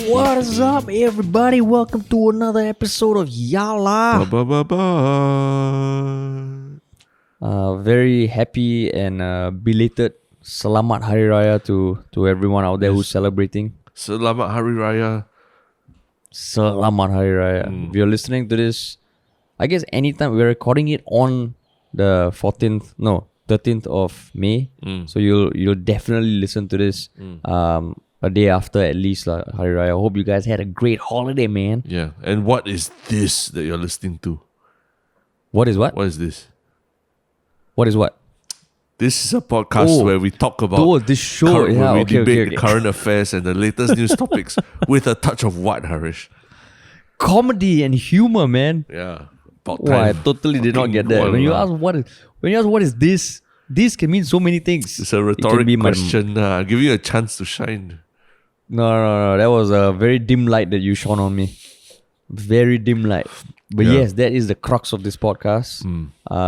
What is up, everybody? Welcome to another episode of Yala. Very happy and belated Selamat Hari Raya to everyone out there who's celebrating. Selamat Hari Raya. Selamat Hari Raya. If you're listening to this, I guess anytime we're recording it on the 13th of May. So you'll definitely listen to this a day after at least Hari Raya. I hope you guys had a great holiday, man. Yeah. And what is this that you're listening to? What is what? What is this? What is what? This is a podcast where we talk about this show. we debate current affairs and the latest news topics with a touch of what, Harish? Comedy and humor, man. Yeah. About Wow, I time. totally did not get that. When you ask what is this can mean so many things. It's a rhetorical question. I'll give you a chance to shine. No. That was a very dim light that you shone on me. Very dim light. But yes, that is the crux of this podcast.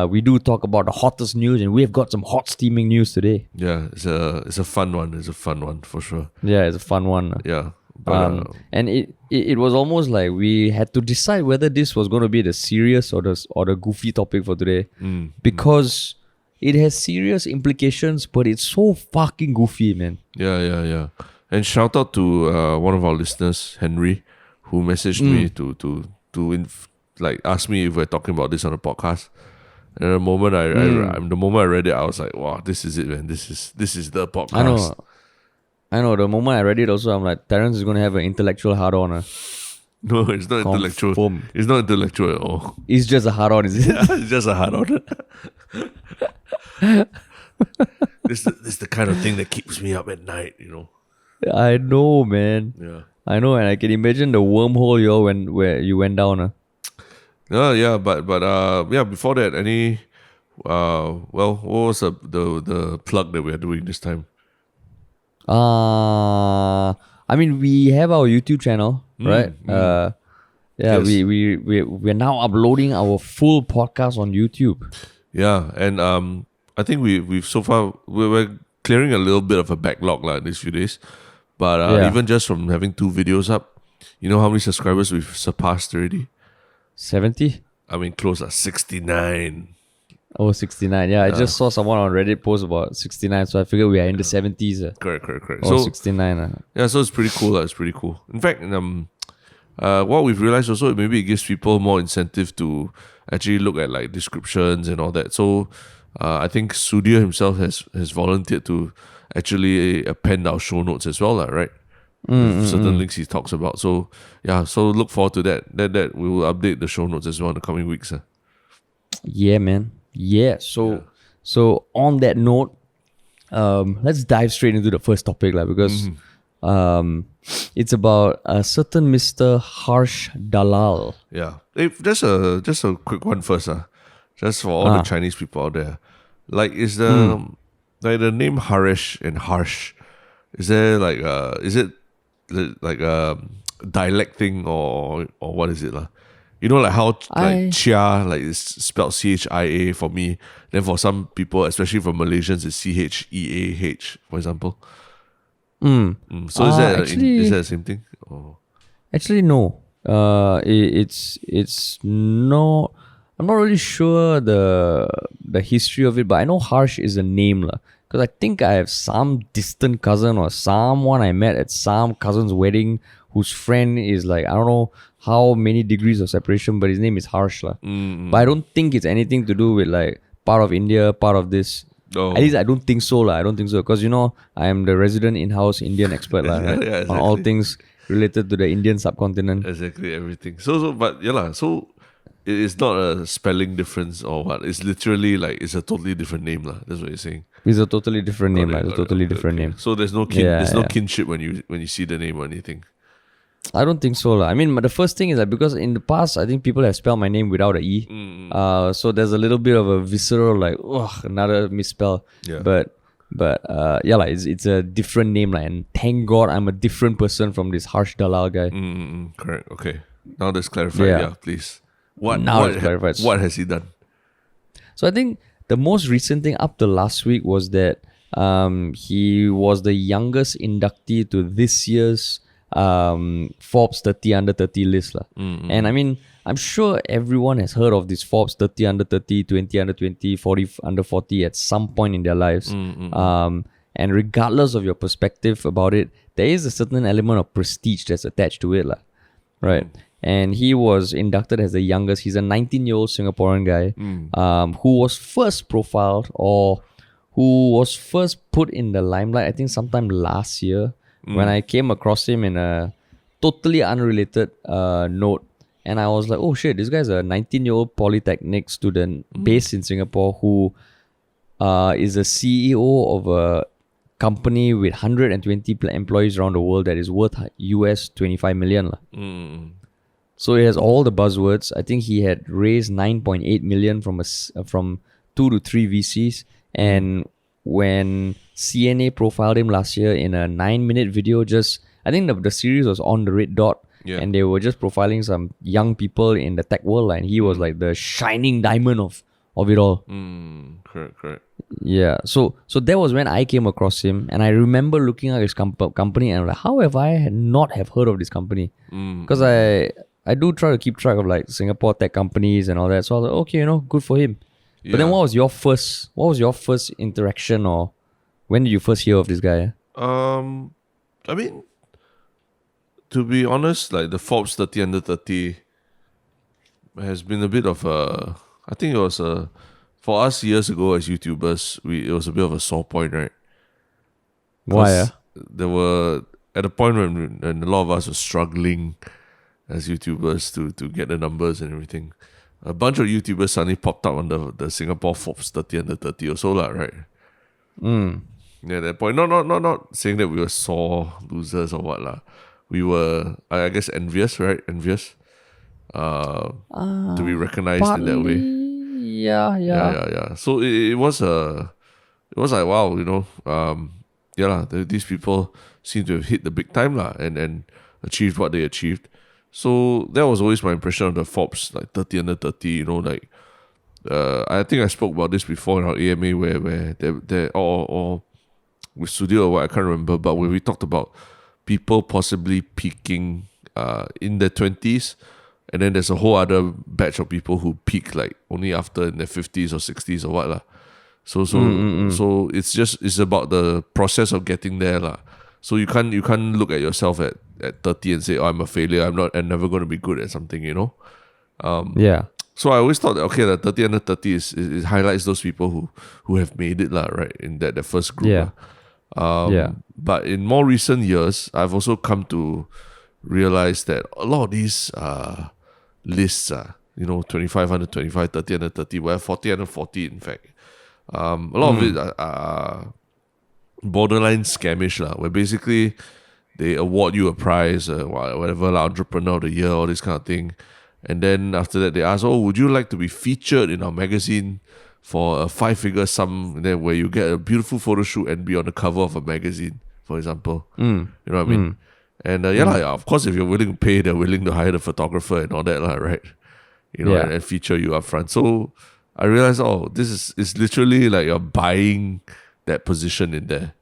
We do talk about the hottest news, and we've got some hot steaming news today. Yeah, it's a fun one. It's a fun one for sure. Yeah, it's a fun one. Yeah. But, and it was almost like we had to decide whether this was going to be the serious or the goofy topic for today, because it has serious implications, but it's so fucking goofy, man. Yeah. And shout out to one of our listeners, Henry, who messaged me to ask me if we're talking about this on a podcast. And the moment I read it, I was like, wow, this is it, man. This is the podcast. I know. The moment I read it, also, I'm like, Terrence is going to have an intellectual hard-on. No, it's not intellectual. It's not intellectual at all. It's just a hard-on, is it? Yeah, it's just a hard-on. This is the kind of thing that keeps me up at night, you know. I know, man. Yeah. I know, and I can imagine the wormhole where you went down. But before that, what was the plug that we are doing this time? I mean, we have our YouTube channel, right? Yes. we're now uploading our full podcast on YouTube. Yeah, and I think we've so far we're clearing a little bit of a backlog these few days, but even just from having 2 videos up, you know how many subscribers we've surpassed already? 70? I mean, close at 69. Oh, 69. Yeah, I just saw someone on Reddit post about 69, so I figured we are in the 70s. Correct. Oh, 69. Yeah, so it's pretty cool. It's pretty cool. In fact, what we've realized also, maybe it gives people more incentive to actually look at descriptions and all that. So I think Sudhir himself has volunteered to actually append our show notes as well, right? Certain links he talks about. So yeah, so look forward to that. That we will update the show notes as well in the coming weeks. Yeah, man. Yeah. So on that note, let's dive straight into the first topic, because it's about a certain Mr. Harsh Dalal. Yeah. Hey, just a quick one first, just for all the Chinese people out there. Is the the name Harish and Harsh, is there is it a dialect thing or what is it? You know, how Chia, is spelled CHIA for me. Then for some people, especially for Malaysians, it's CHEAH, for example. So is that the same thing? Or? Actually, no. It's not. I'm not really sure the history of it, but I know Harsh is a name, because I think I have some distant cousin or someone I met at some cousin's wedding whose friend is I don't know how many degrees of separation, but his name is Harsh. But I don't think it's anything to do with part of India, part of this. Oh. At least I don't think so. I don't think so. Because I am the resident in-house Indian expert right? Yeah, exactly. On all things related to the Indian subcontinent. Exactly, everything. So it is not a spelling difference or what. It's literally it's a totally different name. That's what you're saying. It's a totally different name. It's a totally different name. So there's no kinship when you see the name or anything. I don't think so. I mean, the first thing is because in the past, I think people have spelled my name without an E. So there's a little bit of a visceral, another misspell. Yeah. But it's a different name. And thank God I'm a different person from this Harsh Dalal guy. Correct. Okay. Now that's clarified. Yeah, please. What has he done? So I think the most recent thing up to last week was that he was the youngest inductee to this year's Forbes 30 under 30 list. And I mean, I'm sure everyone has heard of this Forbes 30 under 30, 20 under 20, 40 under 40 at some point in their lives. And regardless of your perspective about it, there is a certain element of prestige that's attached to it. Right. And he was inducted as the youngest. He's a 19-year-old Singaporean guy who was first profiled or who was first put in the limelight, I think sometime last year, when I came across him in a totally unrelated note. And I was like, oh shit, this guy's a 19-year-old polytechnic student based in Singapore who is a CEO of a company with 120 employees around the world that is worth US 25 million. So it has all the buzzwords. I think he had raised 9.8 million from 2 to 3 VCs. And when CNA profiled him last year in a 9-minute video, I think the series was On the Red Dot. Yeah. And they were just profiling some young people in the tech world, and he was like the shining diamond of it all. Correct. Yeah. So that was when I came across him, and I remember looking at his company and I'm like, how have I not have heard of this company? Because I do try to keep track of like Singapore tech companies and all that. So I was like, okay, good for him. But then what was your first interaction, or when did you first hear of this guy? I mean, to be honest, like the Forbes 30 under 30 has been a bit of a, I think it was for us years ago as YouTubers, it was a bit of a sore point, right? Why? There were, at a point when a lot of us were struggling as YouTubers to get the numbers and everything, a bunch of YouTubers suddenly popped up on the Singapore Forbes 30 under 30 or so, right? Yeah, at that point, not saying that we were sore losers or what, we were, I guess, envious, right? Envious to be recognized in that way. Yeah. So it was like, wow, these people seem to have hit the big time and achieved what they achieved. So that was always my impression of the Forbes, like 30 under 30, I think I spoke about this before in our AMA where they or with Studio or what, I can't remember, but where we talked about people possibly peaking in their 20s, and then there's a whole other batch of people who peak like only after in their 50s or 60s or what. So it's about the process of getting there. So you can't look at yourself at 30 and say, oh, I'm a failure, I'm never going to be good at something, So I always thought that, okay, that 30 under 30 is highlights those people who have made it, right, in that first group. But in more recent years, I've also come to realize that a lot of these lists, 25 under 25, 30 under 30, where 40 under 40, in fact, a lot of it are borderline scamish, where basically they award you a prize, whatever, entrepreneur of the year, all this kind of thing. And then after that, they ask, oh, would you like to be featured in our magazine for a 5-figure sum, where you get a beautiful photo shoot and be on the cover of a magazine, for example. You know what I mean? And of course, if you're willing to pay, they're willing to hire the photographer and all that, right? And feature you up front. So I realized, this is literally like you're buying that position in there.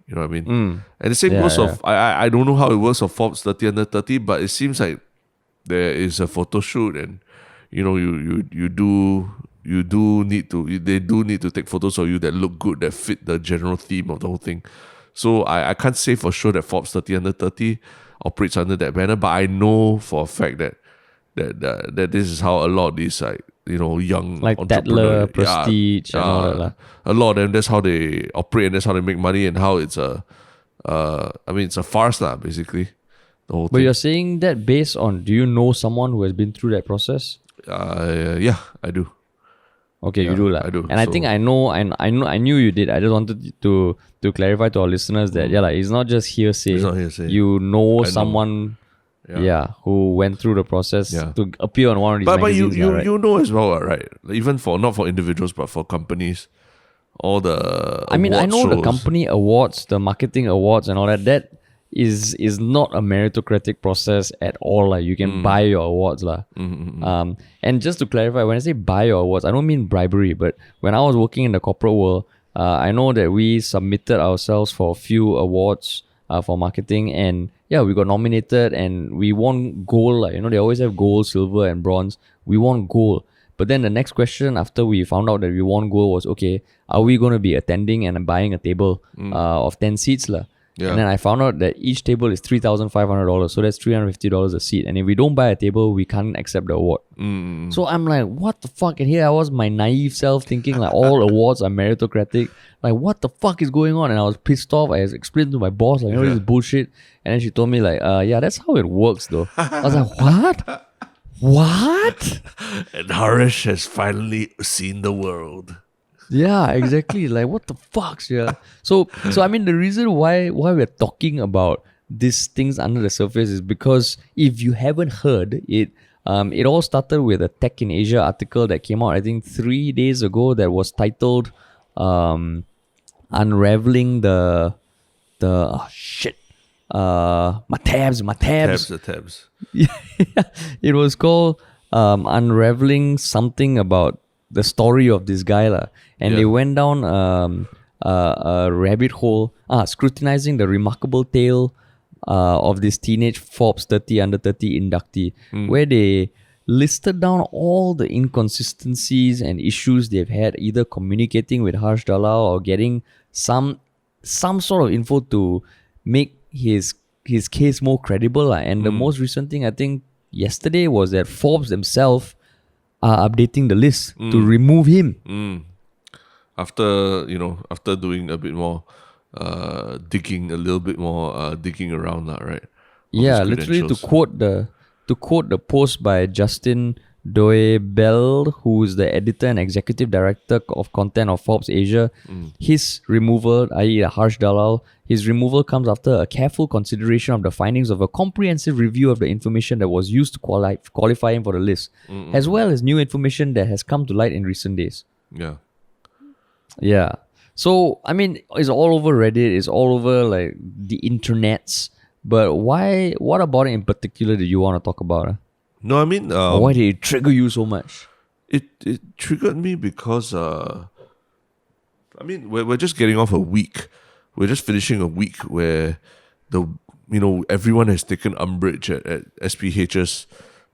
You know what I mean? And the same goes of, I don't know how it works of Forbes 30 under 30, but it seems like there is a photo shoot, and they do need to take photos of you that look good, that fit the general theme of the whole thing. So I can't say for sure that Forbes 30 under 30 operates under that banner, but I know for a fact that this is how a lot of these young like entrepreneurs, Tatler, Prestige, and all that. A lot of them, that's how they operate and that's how they make money, and how it's it's a farce, basically. The whole But thing. you're saying that based on, do you know someone who has been through that process? Yeah, I do. Okay, you do that. I do. And I think I knew you did. I just wanted to clarify to our listeners that it's not just hearsay. It's not hearsay. You know someone who went through the process to appear on one of these magazines. But you know as well, right? Even not for individuals, but for companies, all the I know shows. the company awards, the marketing awards and all that. That is not a meritocratic process at all. You can buy your awards. And just to clarify, when I say buy your awards, I don't mean bribery, but when I was working in the corporate world, I know that we submitted ourselves for a few awards for marketing, and yeah, we got nominated and we won gold. Like, they always have gold, silver, and bronze. We won gold. But then the next question after we found out that we won gold was, okay, are we going to be attending and buying a table of 10 seats lah? Yeah. And then I found out that each table is $3,500, so that's $350 a seat. And if we don't buy a table, we can't accept the award. So I'm like, what the fuck? And here I was, my naive self, thinking like all awards are meritocratic. Like, what the fuck is going on? And I was pissed off. I explained to my boss, like, this is bullshit. And then she told me like, yeah, that's how it works though. I was like, what? What? And Harish has finally seen the world. Yeah, exactly. Like, what the fuck, yeah. So I mean, the reason why we're talking about these things under the surface is because if you haven't heard it, it all started with a Tech in Asia article that came out, I think 3 days ago, that was titled "Unraveling the my tabs." The tabs. Yeah, it was called "Unraveling something about the story of this guy lah." And they went down a rabbit hole, scrutinizing the remarkable tale of this teenage Forbes 30 under 30 inductee, where they listed down all the inconsistencies and issues they've had, either communicating with Harsh Dalal or getting some sort of info to make his case more credible lah. And the most recent thing, I think yesterday, was that Forbes themselves are updating the list to remove him. After doing a bit more digging, a little bit more digging around that, right? Yeah, literally to quote the post by Justin Doebel, who is the editor and executive director of content of Forbes Asia, his removal, i.e. Harsh Dalal, his removal comes after a careful consideration of the findings of a comprehensive review of the information that was used to qualify him for the list, as well as new information that has come to light in recent days. Yeah. So, I mean, it's all over Reddit, it's all over like the internets. But what about it in particular that you want to talk about? No, I mean... why did it trigger you so much? It triggered me because, I mean, we're just getting off a week. We're just finishing a week where everyone has taken umbrage at SPH's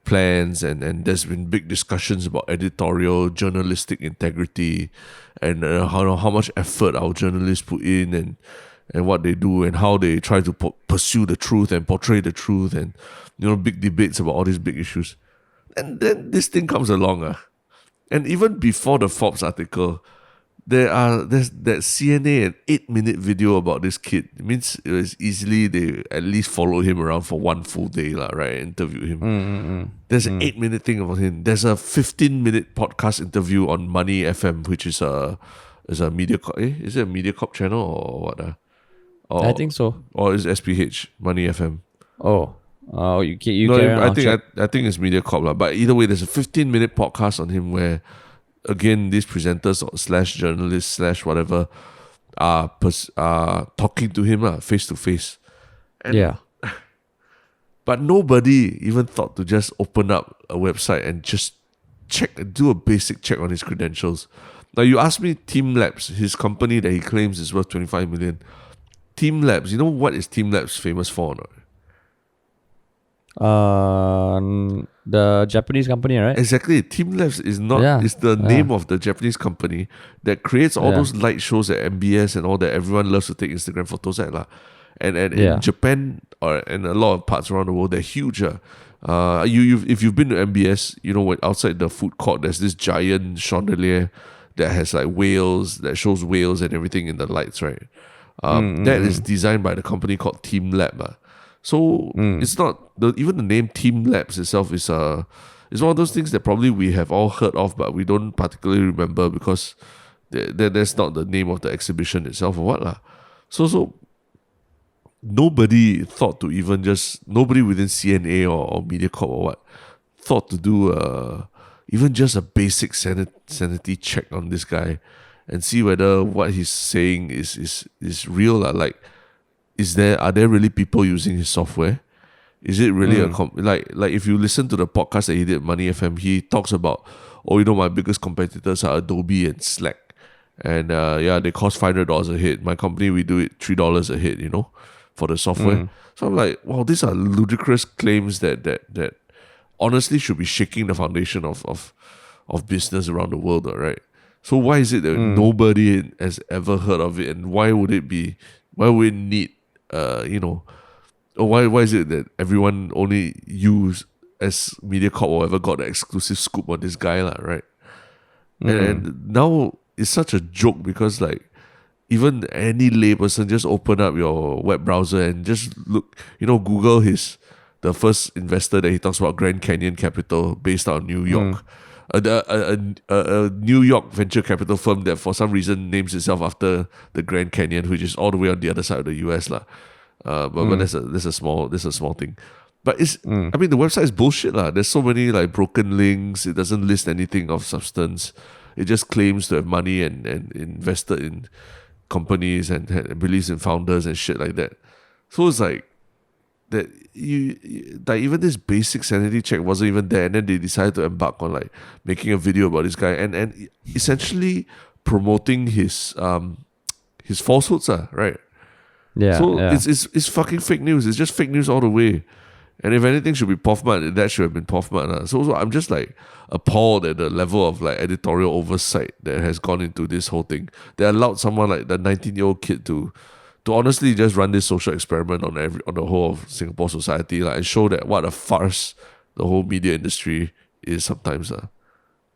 plans, and there's been big discussions about editorial, journalistic integrity, and how much effort our journalists put in, and what they do, and how they try to pursue the truth and portray the truth, and big debates about all these big issues. And then this thing comes along, and even before the Forbes article, there's that CNA an 8-minute video about this kid. It means it was easily they at least followed him around for one full day, right? Interviewed him. There's an 8-minute thing about him. There's a 15-minute podcast interview on Money FM, which is a MediaCorp. Is it a MediaCorp channel or what? I think so. Or is SPH Money FM? Oh, you no, carry on. I think it's MediaCorp lah. But either way, there's a 15-minute podcast on him where, again, these presenters / journalists / whatever are talking to him face to face. Yeah. But nobody even thought to just open up a website and just do a basic check on his credentials. Now, you ask me, Team Labs, his company that he claims is worth 25 million. Team Labs, you know what is Team Labs famous for or not? The Japanese company, right? Exactly. Team Labs is the name of the Japanese company that creates all those light shows at MBS and all that everyone loves to take Instagram photos at lah. And in Japan and a lot of parts around the world, they're huge. If you've been to MBS, when outside the food court there's this giant chandelier that has like whales, that shows whales and everything in the lights, right? That is designed by the company called Team Lab. So it's not even the name Team Labs itself is one of those things that probably we have all heard of, but we don't particularly remember because that's not the name of the exhibition itself or what lah. So nobody thought to nobody within CNA or MediaCorp or what thought to do even just a basic sanity check on this guy and see whether what he's saying is real lah. Like, are there really people using his software? Is it really like if you listen to the podcast that he did, Money FM, he talks about, my biggest competitors are Adobe and Slack, and they cost $500 a hit. My company, we do it $3 a hit. for the software. So I'm like, wow, these are ludicrous claims that honestly should be shaking the foundation of business around the world, right? So why is it that nobody has ever heard of it, and why would it need or why is it that everyone only use as MediaCorp or whatever got the exclusive scoop on this guy, right? And now it's such a joke because like even any layperson just open up your web browser and just look, Google the first investor that he talks about, Grand Canyon Capital, based out of New York. A New York venture capital firm that for some reason names itself after the Grand Canyon, which is all the way on the other side of the US, lah. But that's a small thing. But it's I mean the website is bullshit, lah. There's so many like broken links. It doesn't list anything of substance. It just claims to have money and invested in companies and believes in founders and shit like that. So it's like that like even this basic sanity check wasn't even there, and then they decided to embark on like making a video about this guy and essentially promoting his falsehoods, right? Yeah. So yeah. it's fucking fake news. It's just fake news all the way. And if anything should be POFMAT, that should have been POFMAT. So I'm just like appalled at the level of like editorial oversight that has gone into this whole thing. They allowed someone like the 19-year-old kid to honestly just run this social experiment on the whole of Singapore society, like, and show that what a farce the whole media industry is sometimes.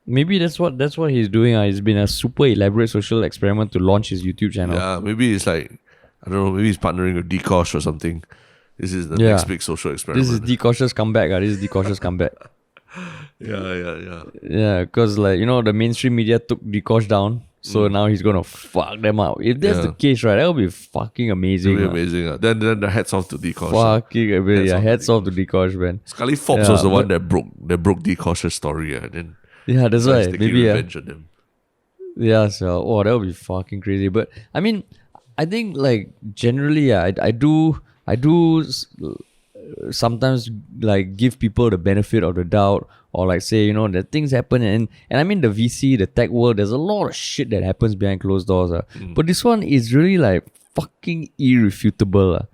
Maybe that's what he's doing. It's been a super elaborate social experiment to launch his YouTube channel. Yeah, maybe it's like, I don't know, maybe he's partnering with Dkosh or something. This is the next big social experiment. This is Dkosh's comeback. This is Dkosh's comeback. Yeah, because like, the mainstream media took Dkosh down. So now he's going to fuck them out. If that's the case, right, that would be fucking amazing. It would be amazing. Then the hats off to Dkosh. Fucking amazing. Hats off to Dkosh, man. Scully Forbes was the one that broke Dkosh's story. And then that's right. Maybe revenge on him. Yeah, so that would be fucking crazy. But I mean, I think like generally, I do sometimes like give people the benefit of the doubt, or like say, that things happen, and I mean the VC, the tech world, there's a lot of shit that happens behind closed doors. But this one is really like fucking irrefutable.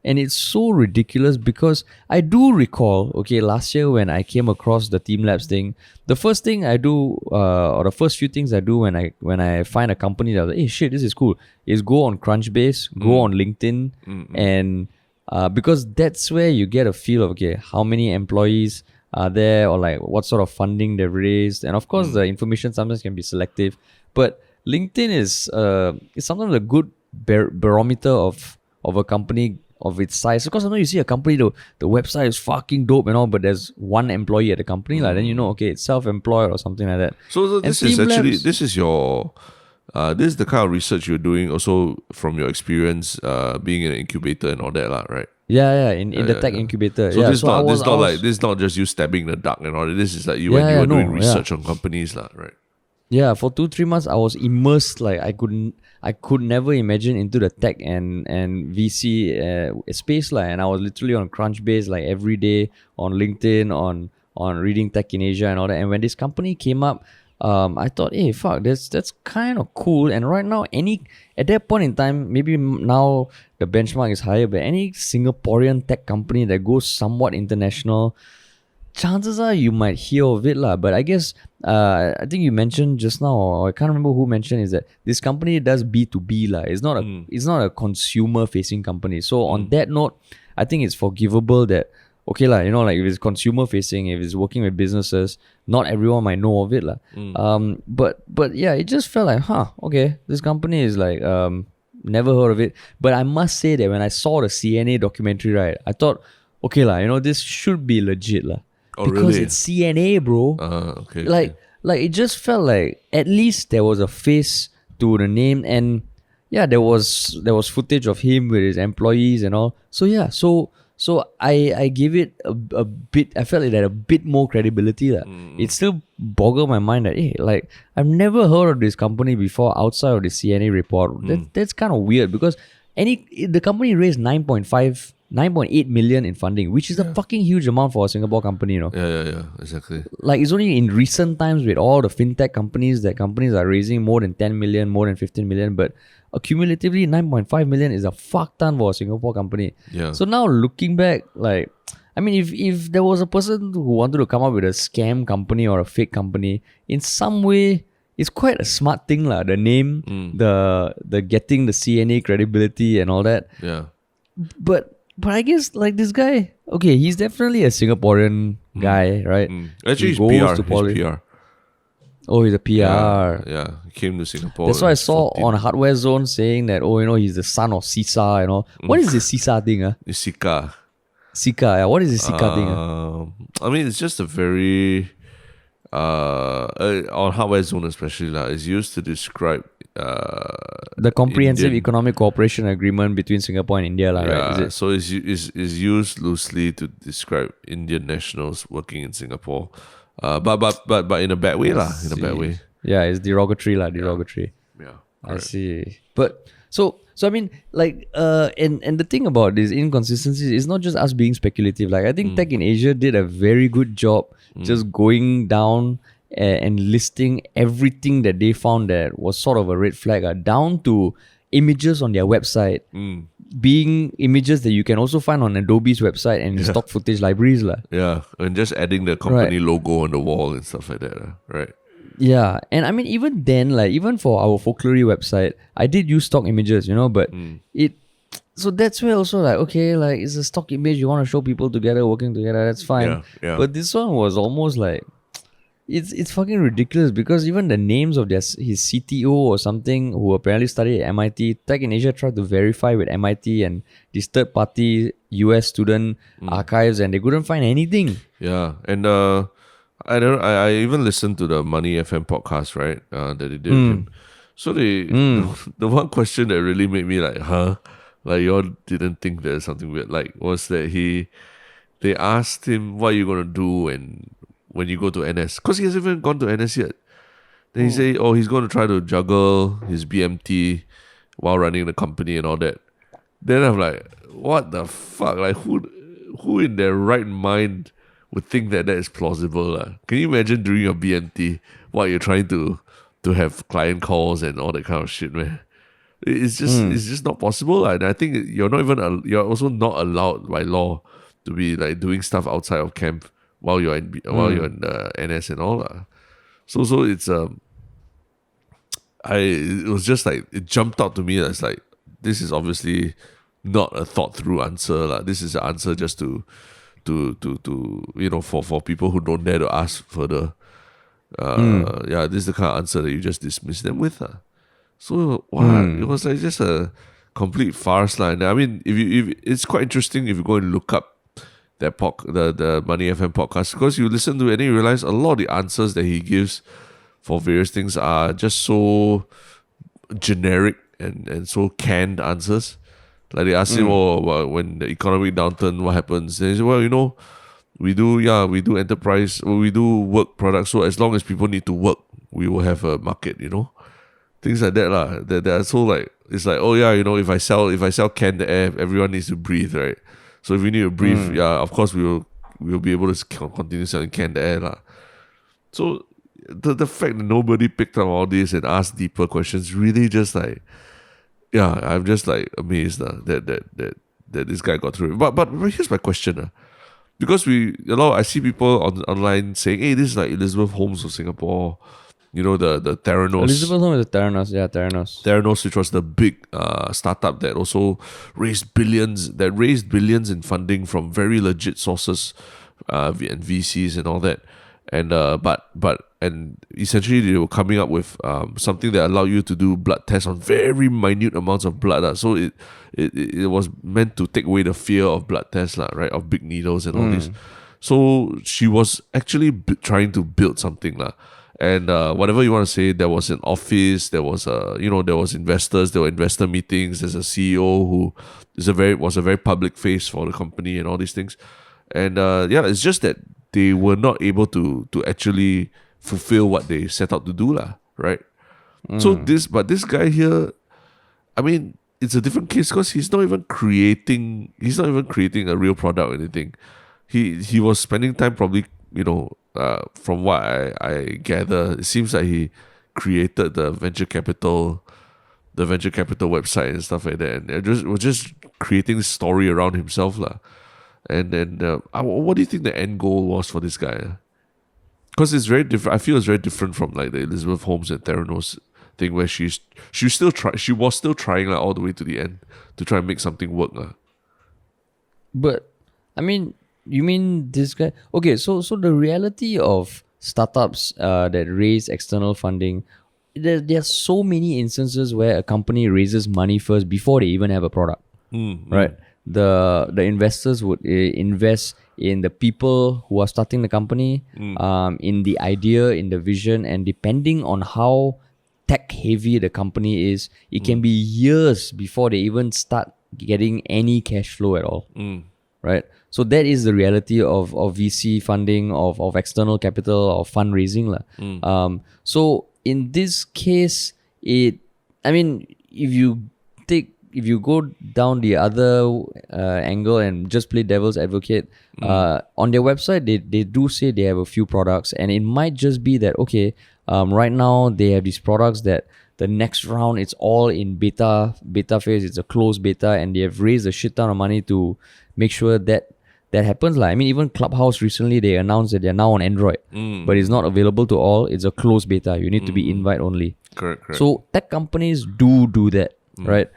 And it's so ridiculous because I do recall, last year when I came across the Team Labs thing, the first thing I do, or the first few things I do when I find a company that, hey shit, this is cool, is go on Crunchbase, go on LinkedIn, and because that's where you get a feel of how many employees are there, or like what sort of funding they've raised, and of course the information sometimes can be selective, but LinkedIn is sometimes a good barometer of a company of its size, because sometimes you see a company, the website is fucking dope and all, but there's one employee at the company, then it's self-employed or something like that. So this is actually Labs, this is your this is the kind of research you're doing also from your experience being in an incubator and all that, right? In the tech incubator. So this is not just you stabbing the dark and all that. This is like you when you were doing research on companies, right? Yeah, for 2-3 months I was immersed. Like I could never imagine into the tech and VC space, and I was literally on Crunchbase like every day, on LinkedIn, on reading Tech in Asia and all that. And when this company came up, I thought, hey, fuck, that's kind of cool. And right now, at that point in time, maybe now the benchmark is higher, but any Singaporean tech company that goes somewhat international, chances are you might hear of it, but I guess I think you mentioned just now, or I can't remember who mentioned, is that this company does B2B, it's not a consumer facing company. So on that note, I think it's forgivable that if it's consumer facing, if it's working with businesses, not everyone might know of it, but yeah, it just felt like this company is like never heard of it. But I must say that when I saw the CNA documentary, right, I thought, this should be legit, because really? It's CNA, bro. Like it just felt like at least there was a face to the name, and there was footage of him with his employees and all. So I give it a bit. I felt it had a bit more credibility. It still boggled my mind that I've never heard of this company before outside of the CNA report. That's kind of weird, because the company raised 9.8 million in funding, which is a fucking huge amount for a Singapore company, Yeah, exactly. Like, it's only in recent times with all the fintech companies that companies are raising more than 10 million, more than 15 million. But accumulatively 9.5 million is a fuck ton for a Singapore company. Yeah. So now looking back, like, I mean, if there was a person who wanted to come up with a scam company or a fake company, in some way, it's quite a smart thing, lah. The name, the getting the CNA credibility and all that. Yeah. But I guess like this guy, okay, he's definitely a Singaporean guy, right? Actually, He he's goes PR. to poly. He's PR. Oh, he's a PR. Yeah. He came to Singapore. That's when why I he was saw 14. on Hardware Zone saying that, oh, he's the son of Sisa and all. What is this Sisa thing? It's Sika. Sika, yeah. What is this Sika thing? I mean, it's just a very on Hardware Zone especially it's used to describe The Comprehensive Indian- Economic Cooperation Agreement between Singapore and India, right? yeah, Is it? so it's used loosely to describe Indian nationals working in Singapore, but in a bad way in a bad way. Yeah, it's derogatory, derogatory. Yeah, I see. But so I mean, like, and the thing about these inconsistencies is not just us being speculative. Like, I think Tech in Asia did a very good job just going down and listing everything that they found that was sort of a red flag, down to images on their website, being images that you can also find on Adobe's website and in stock footage libraries, lah. Yeah, and just adding the company logo on the wall and stuff like that, right? Yeah, and I mean, even then, like, even for our folklore website, I did use stock images, but so that's where also, like, okay, like, it's a stock image, you want to show people together, working together, that's fine. Yeah. But this one was almost like, it's fucking ridiculous, because even the names of his CTO or something, who apparently studied at MIT, Tech in Asia tried to verify with MIT and this third party US student archives, and they couldn't find anything. Yeah, and I even listened to the Money FM podcast, right? That they did. with him. So the one question that really made me like, huh? Like, y'all didn't think there's something weird. Like, was that they asked him, what are you gonna do when you go to NS? Because he hasn't even gone to NS yet. Then he say, he's going to try to juggle his BMT while running the company and all that. Then I'm like, what the fuck? Like, who in their right mind would think that is plausible? Can you imagine during your BMT while you're trying to have client calls and all that kind of shit, man? It's just not possible. And I think you're also not allowed by law to be like doing stuff outside of camp while you're in NS and all. So it's it was just like, it jumped out to me as like, this is obviously not a thought through answer. This is an answer just to for people who don't dare to ask further. This is the kind of answer that you just dismiss them with. So it was like just a complete farce. And I mean, if it's quite interesting if you go and look up that the Money FM podcast, because you listen to it and you realize a lot of the answers that he gives for various things are just so generic and so canned answers. Like, they ask him, when the economic downturn, what happens? And he said, well, we do enterprise, we do work products. So as long as people need to work, we will have a market. Things like that lah. That are so like, it's like, if I sell canned air, everyone needs to breathe, right? So if we need to breathe, of course we'll be able to continue selling canned air lah. So the fact that nobody picked up all this and asked deeper questions really just like, I'm just like amazed that this guy got through it. But here's my question. Because I see people online saying, hey, this is like Elizabeth Holmes of Singapore, the Theranos. Elizabeth Holmes is Theranos, Theranos. Theranos, which was the big startup that also raised billions in funding from very legit sources and VCs and all that. And and essentially they were coming up with something that allowed you to do blood tests on very minute amounts of blood. So it was meant to take away the fear of blood tests, right? Of big needles and all this. So she was actually trying to build something. And whatever you want to say, there was an office, there was there was investors, there were investor meetings, there's a CEO who was a very public face for the company and all these things. And it's just that they were not able to actually fulfill what they set out to do, right? So this guy here, I mean, it's a different case because he's not even creating a real product or anything. He was spending time probably, from what I gather, it seems like he created the venture capital the venture capital website and stuff like that, and was just creating this story around himself, lah. And then, what do you think the end goal was for this guy? Because it's very different. I feel it's very different from like the Elizabeth Holmes and Theranos thing, where she was still trying like all the way to the end to try and make something work, lah. But I mean, you mean this guy? Okay, so the reality of startups that raise external funding, there are so many instances where a company raises money first before they even have a product, right? The investors would invest in the people who are starting the company, in the idea, in the vision, and depending on how tech heavy the company is, it can be years before they even start getting any cash flow at all, right? So that is the reality of VC funding, of external capital, of fundraising, lah. So in this case, if you go down the other angle and just play devil's advocate, on their website they do say they have a few products, and it might just be that right now they have these products that the next round it's all in beta phase, it's a closed beta, and they have raised a shit ton of money to make sure that happens. Like, I mean, even Clubhouse recently, they announced that they're now on Android, but it's not available to all. It's a closed beta. You need to be invite only. Correct. So tech companies do that, right?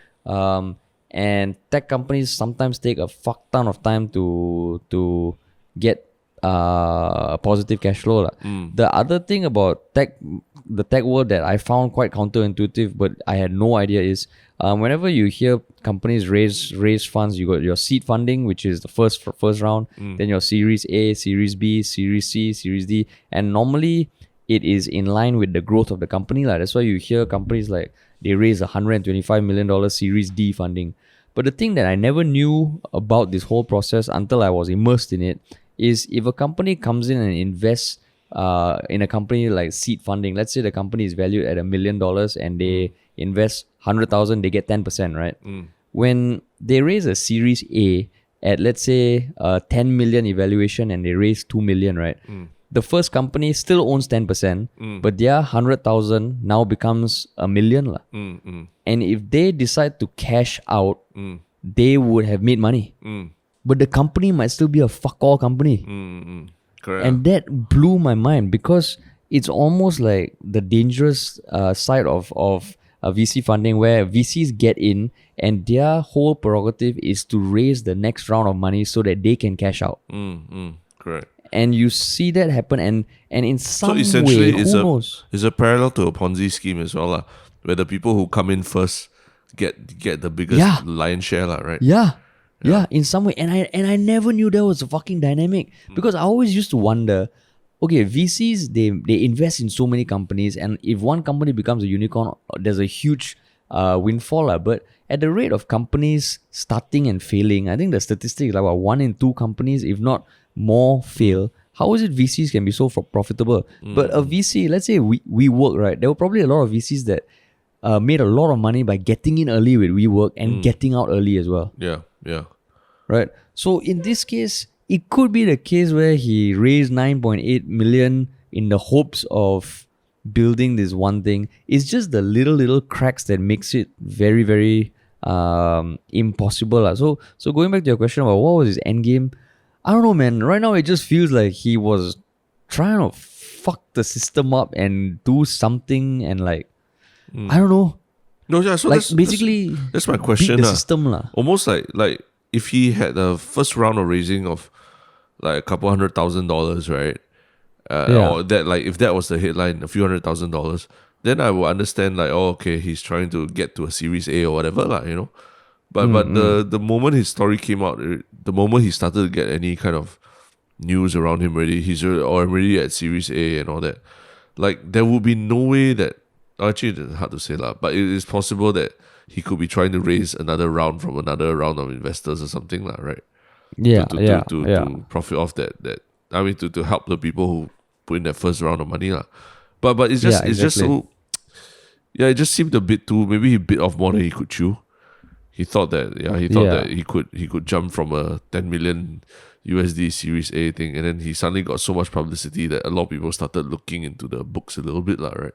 And tech companies sometimes take a fuck ton of time to get positive cash flow. The other thing about the tech world that I found quite counterintuitive, but I had no idea, is whenever you hear companies raise funds, you got your seed funding, which is the first round, then your Series A, Series B, Series C, Series D, and normally it is in line with the growth of the company. That's why you hear companies like they raise $125 million Series D funding. But the thing that I never knew about this whole process until I was immersed in it is, if a company comes in and invests in a company like seed funding, let's say the company is valued at $1 million and they invest 100,000, they get 10%, right? When they raise a Series A at, let's say, 10 million evaluation and they raise 2 million, right? The first company still owns 10%, but their 100,000 now becomes $1 million. And if they decide to cash out, they would have made money. But the company might still be a fuck all company. Correct. And that blew my mind, because it's almost like the dangerous side of VC funding, where VCs get in and their whole prerogative is to raise the next round of money so that they can cash out. Correct. And you see that happen, and in some so essentially way, who knows? It's a parallel to a Ponzi scheme as well, where the people who come in first get the biggest lion's share, right? Yeah, in some way. And I never knew there was a fucking dynamic, because I always used to wonder, okay, VCs, they invest in so many companies, and if one company becomes a unicorn, there's a huge windfall. But at the rate of companies starting and failing, I think the statistic is like 1 in 2 companies, if not more, fail. How is it VCs can be so profitable? But a VC, let's say we work, right? There were probably a lot of VCs that made a lot of money by getting in early with WeWork and getting out early as well. Yeah. Right. So in this case, it could be the case where he raised 9.8 million in the hopes of building this one thing. It's just the little cracks that makes it very, very impossible. So going back to your question about what was his end game, I don't know, man. Right now, it just feels like he was trying to fuck the system up and do something, and I don't know. No, yeah. So that's my question. Beat the system, almost like if he had the first round of raising of like a couple $100,000, right? Or that, like, if that was the headline, a few $100,000, then I would understand, like, oh, okay, he's trying to get to a Series A or whatever, But the moment his story came out, the moment he started to get any kind of news around him already, he's already at Series A and all that. Like, there would be no way that, actually it's hard to say, but it is possible that he could be trying to raise another round from another round of investors or something, right? To profit off that. I mean, to help the people who put in that first round of money, But it's just it's just so, it just seemed a bit too. Maybe he bit off more than he could chew. He thought that that he could jump from a 10 million USD Series A thing, and then he suddenly got so much publicity that a lot of people started looking into the books a little bit, right?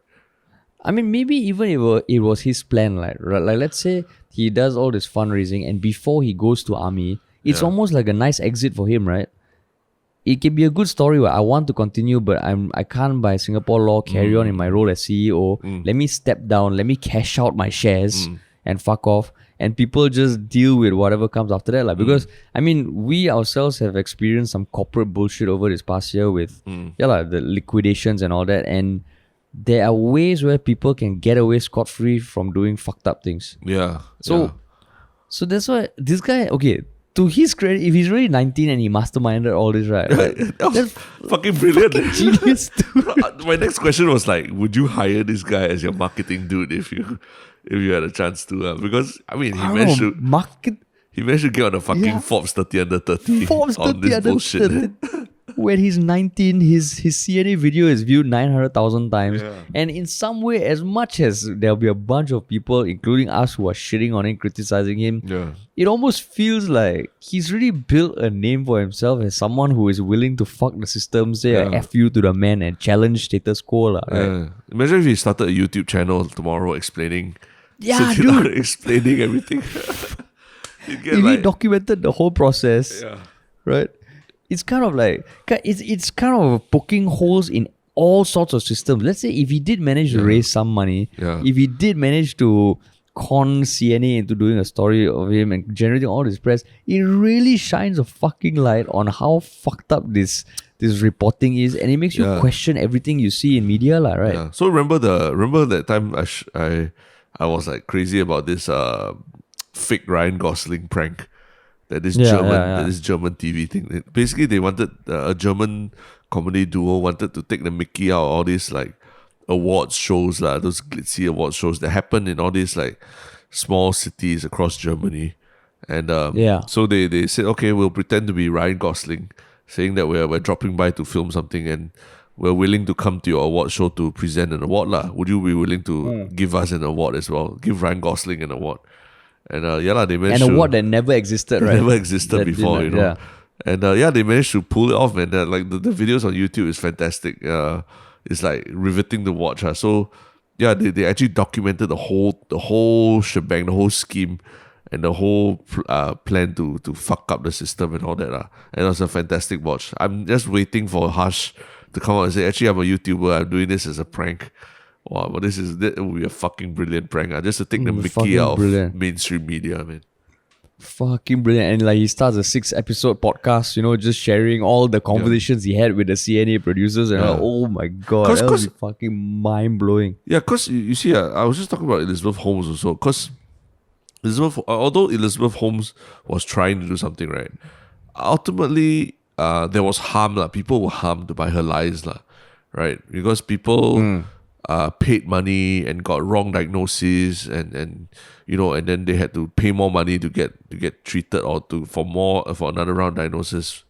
I mean, maybe even it was his plan, like let's say he does all this fundraising, and before he goes to army, it's Yeah. almost like a nice exit for him, right? It can be a good story where I want to continue, but I can't by Singapore law carry on in my role as CEO. Let me step down, let me cash out my shares and fuck off. And people just deal with whatever comes after that. Like, because I mean, we ourselves have experienced some corporate bullshit over this past year with the liquidations and all that. And there are ways where people can get away scot-free from doing fucked up things. Yeah. So so that's why this guy, okay, to his credit, if he's really 19 and he masterminded all this, right? That was fucking brilliant. Genius, dude. My next question was like, would you hire this guy as your marketing dude if you had a chance to? Because I mean, he managed to get on the fucking Forbes 30 under 30 Forbes on 30 this under bullshit. 30. When he's 19, his CNA video is viewed 900,000 times. Yeah. And in some way, as much as there'll be a bunch of people, including us, who are shitting on him, criticizing him, Yeah. it almost feels like he's really built a name for himself as someone who is willing to fuck the system, say a F you to the man, and challenge status quo. Right? Yeah. Imagine if he started a YouTube channel tomorrow explaining dude. explaining everything. You get If he like, documented the whole process, right? It's kind of like it's kind of poking holes in all sorts of systems. Let's say if he did manage to raise some money, if he did manage to con CNA into doing a story of him and generating all this press, it really shines a fucking light on how fucked up this reporting is, and it makes you question everything you see in media, right? Yeah. So remember that time I was like crazy about this fake Ryan Gosling prank. That this German TV thing. Basically, they wanted a German comedy duo wanted to take the Mickey out of all these like awards shows, those glitzy awards shows that happen in all these like small cities across Germany. And so they said, okay, we'll pretend to be Ryan Gosling, saying that we're dropping by to film something and we're willing to come to your award show to present an award. Would you be willing to give us an award as well? Give Ryan Gosling an award. And they managed an award that never existed, right? Never existed before, you know. Yeah. And they managed to pull it off, man. Like the videos on YouTube is fantastic. It's like riveting to watch. So they actually documented the whole shebang, the whole scheme, and the whole plan to fuck up the system and all that. And it was a fantastic watch. I'm just waiting for Harsh to come out and say, actually, I'm a YouTuber. I'm doing this as a prank. Wow, but that will be a fucking brilliant prank. Just to take the Mickey out of mainstream media, man. Fucking brilliant. And like he starts a 6-episode podcast, just sharing all the conversations he had with the CNA producers, and oh my god, that was fucking mind blowing. Yeah, because you see, I was just talking about Elizabeth Holmes also, because although Elizabeth Holmes was trying to do something right, ultimately there was harm. People were harmed by her lies, right? Because people paid money and got wrong diagnoses, and then they had to pay more money to get treated or for another round diagnosis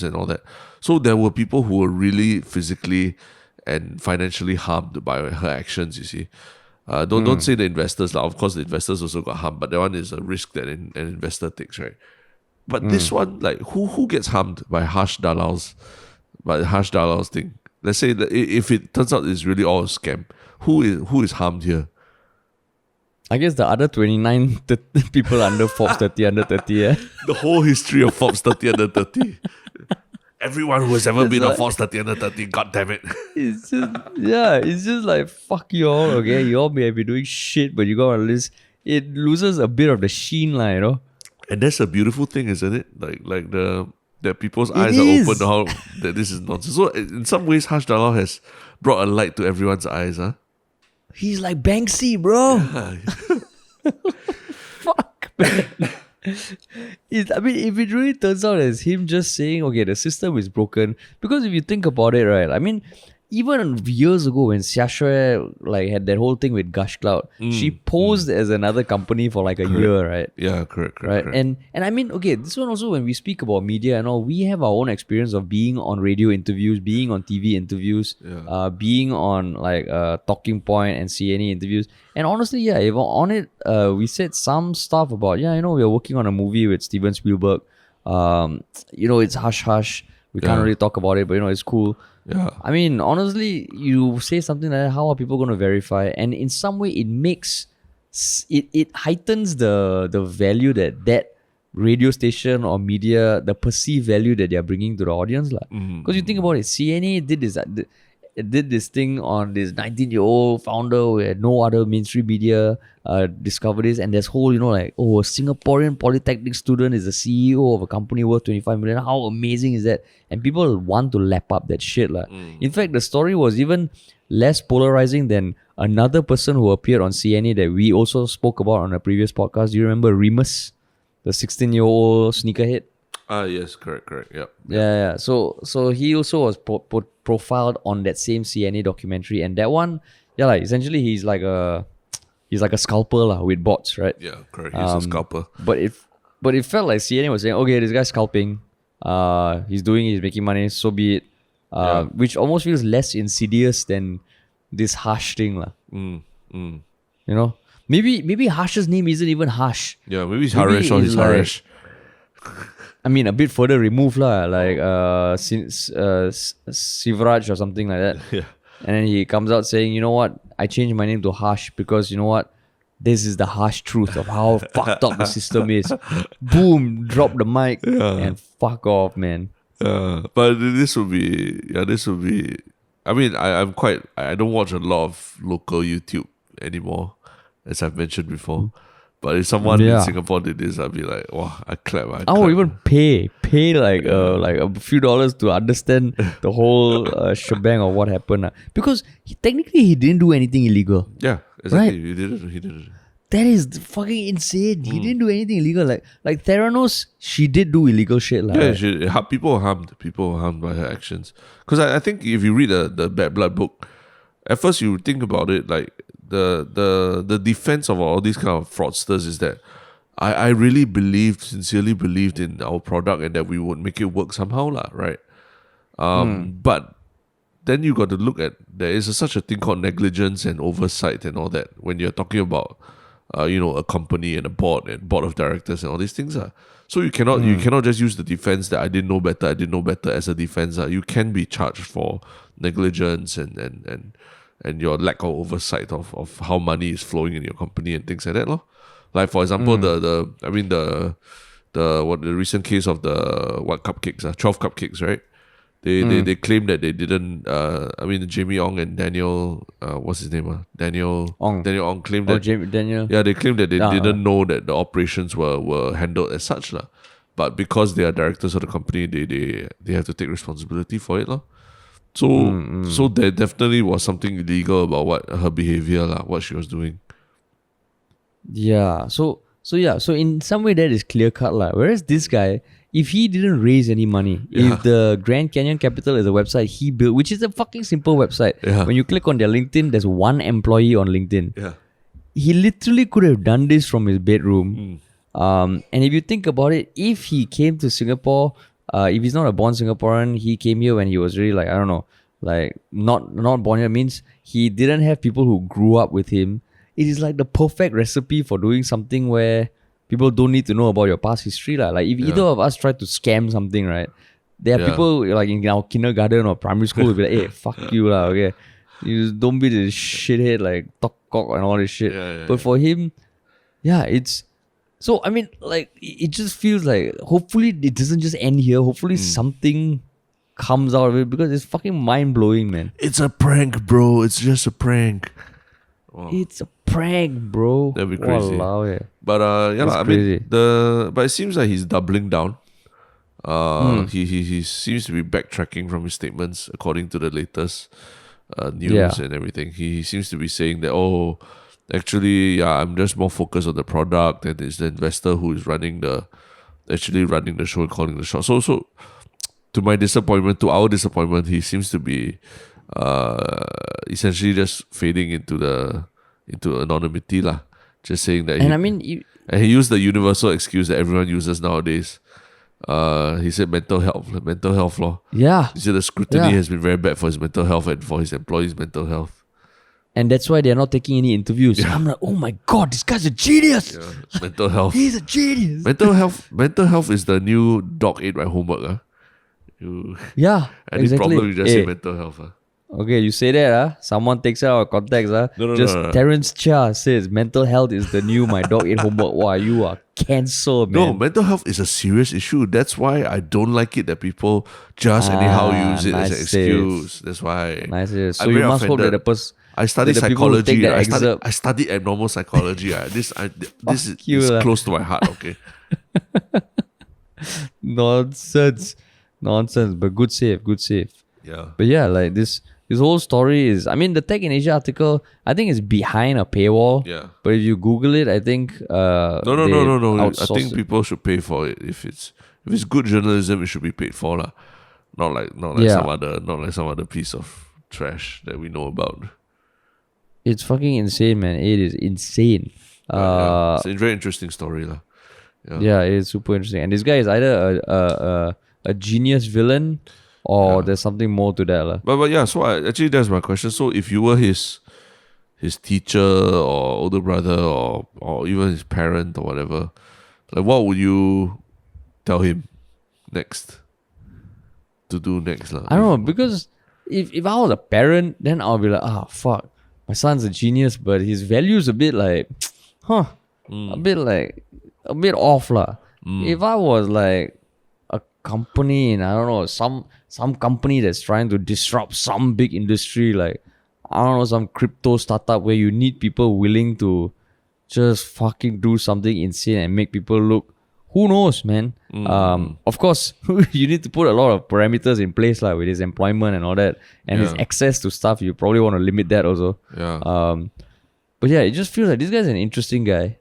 and all that. So there were people who were really physically and financially harmed by her actions. You see, don't say the investors. Of course, the investors also got harmed, but that one is a risk that an investor takes, right? But this one, like, who gets harmed by Harsh Dalal's thing? Let's say that if it turns out it's really all a scam, who is harmed here? I guess the other 29 people under Forbes 30 under 30. Yeah? The whole history of Forbes 30 under 30. Everyone who has ever been on Forbes 30 under 30, god damn it. It's just like, fuck y'all, okay? Y'all may be doing shit, but you got on a list. It loses a bit of the sheen, And that's a beautiful thing, isn't it? Like that people's eyes are open to how that this is nonsense. So in some ways, Harsh Dalal has brought a light to everyone's eyes, huh? He's like Banksy, bro. Fuck, man. If it really turns out as him just saying, okay, the system is broken, because if you think about it, right, I mean, even years ago when Xia Shui had that whole thing with Gush Cloud, she posed as another company for like a year, right? Yeah, correct. Right. And I mean, okay, this one also, when we speak about media and all, we have our own experience of being on radio interviews, being on TV interviews, being on Talking Point and CNA interviews. And honestly, if on it, we said some stuff about, we're working on a movie with Steven Spielberg. It's hush hush. We can't really talk about it, but it's cool. Yeah. I mean, honestly, you say something like that, how are people going to verify? And in some way, it makes it heightens the value that radio station or media, the perceived value that they are bringing to the audience, lah. Because you think about it, CNA did this thing on this 19-year-old founder who had no other mainstream media discovered this, and there's whole, a Singaporean polytechnic student is the CEO of a company worth 25 million. How amazing is that? And people want to lap up that shit. In fact, the story was even less polarizing than another person who appeared on CNA that we also spoke about on a previous podcast. Do you remember Remus, the 16-year-old sneakerhead? Yes, correct. Yep. Yeah. So he also was profiled on that same CNA documentary, and that one, essentially he's like a scalper with bots, right? Yeah, correct. He's a scalper. But it felt like CNA was saying, okay, this guy's scalping, he's making money, so be it. Which almost feels less insidious than this Harsh thing, Maybe Harsh's name isn't even Harsh. Yeah, maybe it's Harish or he's Harish. I mean, a bit further removed, like Sivraj or something like that. Yeah. And then he comes out saying, you know what? I changed my name to Harsh because, you know what? This is the harsh truth of how fucked up the system is. Boom, drop the mic and fuck off, man. But this would be. I mean, I don't watch a lot of local YouTube anymore, as I've mentioned before. But if someone in Singapore did this, I'd be like, wow, I clap. I would even pay like a few dollars to understand the whole shebang of what happened. Because technically he didn't do anything illegal. Yeah, exactly. Right? He didn't. That is fucking insane. He didn't do anything illegal. Like Theranos, she did do illegal shit. People were harmed. People were harmed by her actions. Because I think if you read the Bad Blood book, at first you think about it like the defense of all these kind of fraudsters is that I really sincerely believed in our product and that we would make it work somehow, right? But then you got to look at there is such a thing called negligence and oversight and all that when you're talking about a company and a board of directors and all these things. So you cannot just use the defense that I didn't know better as a defense. You can be charged for negligence and your lack of oversight of how money is flowing in your company and things like that. Like for example, the recent case of the cupcakes, 12 cupcakes, right? They claim that they didn't. Jamie Ong and Daniel, what's his name? Daniel Ong claimed that. Daniel. Yeah, they claimed that they didn't know that the operations were handled as such, But because they are directors of the company, they have to take responsibility for it, So there definitely was something illegal about what her behavior, what she was doing. Yeah. So in some way that is clear cut, Whereas this guy, if he didn't raise any money, if the Grand Canyon Capital is a website he built, which is a fucking simple website. When you click on their LinkedIn, there's one employee on LinkedIn. Yeah. He literally could have done this from his bedroom. And if you think about it, if he came to Singapore, if he's not a born Singaporean, he came here when he was really not born here, means he didn't have people who grew up with him. It is like the perfect recipe for doing something where people don't need to know about your past history. Like if either of us try to scam something, right? There are people like in our kindergarten or primary school will be like, hey, fuck you, okay? You don't be this shithead like talk cock and all this shit. But for him, it's... So, I mean, it just feels like hopefully it doesn't just end here. Hopefully something comes out of it because it's fucking mind-blowing, man. It's a prank, bro. It's just a prank. Wow. It's a prank, bro. That'd be crazy. Walao, yeah. But but it seems like he's doubling down. He seems to be backtracking from his statements according to the latest news and everything. He seems to be saying that actually, I'm just more focused on the product, and it's the investor who is running the show and calling the shot. So to our disappointment, he seems to be essentially just fading into anonymity, just saying that. And he used the universal excuse that everyone uses nowadays. He said mental health law. Yeah. He said the scrutiny has been very bad for his mental health and for his employees' mental health. And that's why they're not taking any interviews. Yeah. I'm like, oh my god, this guy's a genius. Yeah. Mental health. He's a genius. Mental health is the new Doc 8 right homework. Yeah, Any exactly. problem, you just say Hey, mental health. okay, you say that, someone takes it out of context, No. just Terence Chia says mental health is the new my dog ate homework. Wow, you are cancelled, No, man. mental health is a serious issue. That's why I don't like it that people just anyhow use it as an Nice save. excuse. That's why Nice save. So I'm you very must hope that offended. I study the people who take psychology. that I excerpt, studied abnormal psychology. This fuck you is lah. close to my heart. Okay. Nonsense. Nonsense. But good save, good save. Yeah. But yeah, like this whole story is, I mean, the Tech in Asia article, I think is behind a paywall. Yeah. But if you Google it, I think No. they I outsource think it. people should pay for it. If it's good journalism, it should be paid for lah. Not like Yeah. some other piece of trash that we know about. It's fucking insane, man. It is insane. Yeah. It's a very interesting story lah. Yeah, it is super interesting. And this guy is either a genius villain or there's something more to that lah. But yeah, so actually that's my question. So if you were his teacher or older brother or even his parent or whatever, like what would you tell him next to do next lah? I don't know, because if I was a parent, then I'll be like, fuck, my son's a genius, but his value's a bit like, a bit off lah. If I was like a company and I don't know, some company that's trying to disrupt some big industry, like I don't know, some crypto startup where you need people willing to just fucking do something insane and make people look, who knows, man. Of course, you need to put a lot of parameters in place like with his employment and all that, and his access to stuff. You probably want to limit that also. Yeah. But yeah, it just feels like this guy's an interesting guy.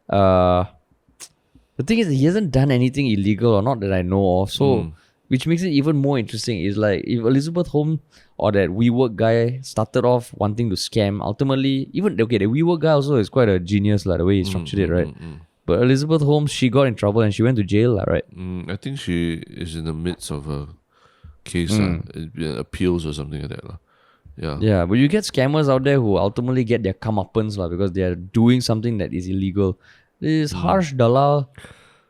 The thing is, he hasn't done anything illegal, or not that I know of. So, which makes it even more interesting is like if Elizabeth Holmes or that WeWork guy started off wanting to scam, ultimately, the WeWork guy also is quite a genius, like the way he structured it, right? But Elizabeth Holmes, she got in trouble and she went to jail, right? I think she is in the midst of a case, appeals or something like that. Yeah. Yeah, but you get scammers out there who ultimately get their comeuppance because they are doing something that is illegal. This Harsh Dalal,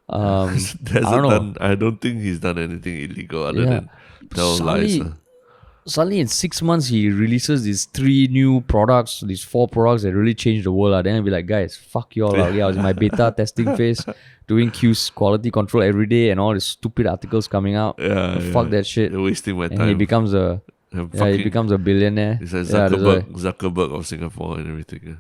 I don't think he's done anything illegal other than tell lies. Suddenly in 6 months, he releases these 4 products that really changed the world. Then I'll be like, guys, fuck y'all. I was in my beta testing phase, doing quality control every day and all these stupid articles coming out. Fuck that shit. You're wasting my time. And he becomes a billionaire. He's like Zuckerberg of Singapore and everything.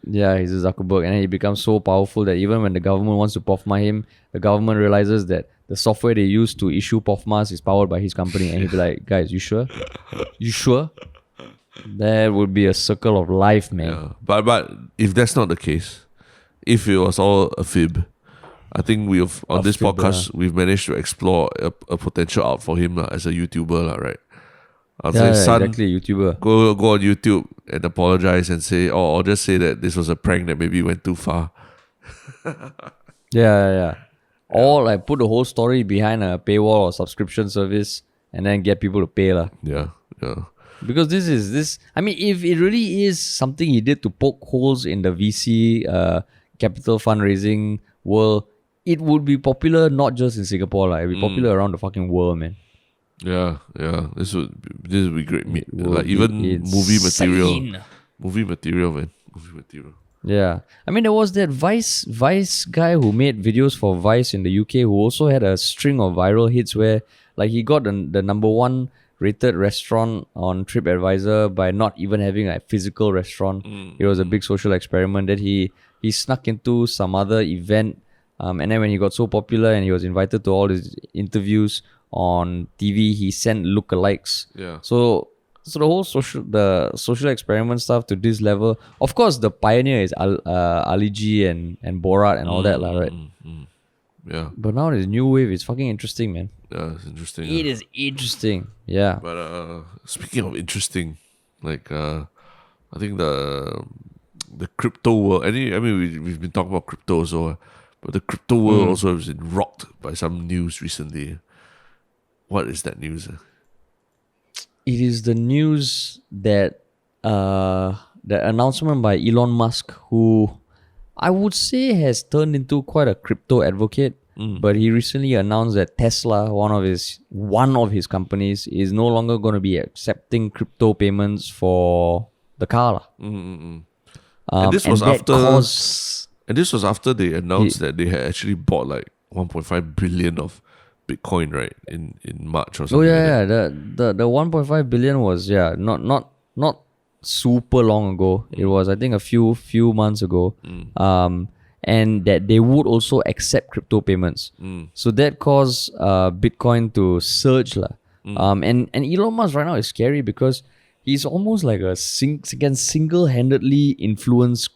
Yeah, he's a Zuckerberg, and then he becomes so powerful that even when the government wants to POFMA him, the government realizes that the software they use to issue POFMAs is powered by his company, and he'll be like, guys, you sure? You sure? That would be a circle of life, man. Yeah. But if that's not the case, if it was all a fib, I think on this podcast, we've managed to explore a potential out for him as a YouTuber, right? I'll say, son, exactly, YouTuber. Go on YouTube and apologize and say, or just say that this was a prank that maybe went too far. Yeah. Or like put the whole story behind a paywall or subscription service and then get people to pay lah. Yeah. Because this. I mean, if it really is something he did to poke holes in the VC capital fundraising world, it would be popular not just in Singapore, like it would be popular around the fucking world, man. Yeah. This would be great. Like even movie material, man. Movie material. Yeah, I mean there was that Vice guy who made videos for Vice in the UK who also had a string of viral hits where like he got the number 1 rated restaurant on TripAdvisor by not even having a physical restaurant. It was a big social experiment that he snuck into some other event, and then when he got so popular and he was invited to all his interviews on TV, he sent lookalikes. Yeah. So the whole social experiment stuff to this level. Of course, the pioneer is Ali G and Borat and all that, right? Yeah. But now this new wave is fucking interesting, man. Yeah, it's interesting. It is interesting. Yeah. But speaking of interesting, like I think the crypto world. I mean, we've been talking about crypto also, but the crypto world also has been rocked by some news recently. What is that news? It is the news that the announcement by Elon Musk, who I would say has turned into quite a crypto advocate. but he recently announced that Tesla, one of his companies, is no longer going to be accepting crypto payments for the car lah. And this And was that after caused and this was after they announced He- that they had actually bought like 1.5 billion of Bitcoin, right? In March or oh something like yeah, that. yeah. The 1.5 billion was not super long ago. It was I think a few months ago. And that they would also accept crypto payments. So that caused Bitcoin to surge lah. And Elon Musk right now is scary because he's almost like can single-handedly influence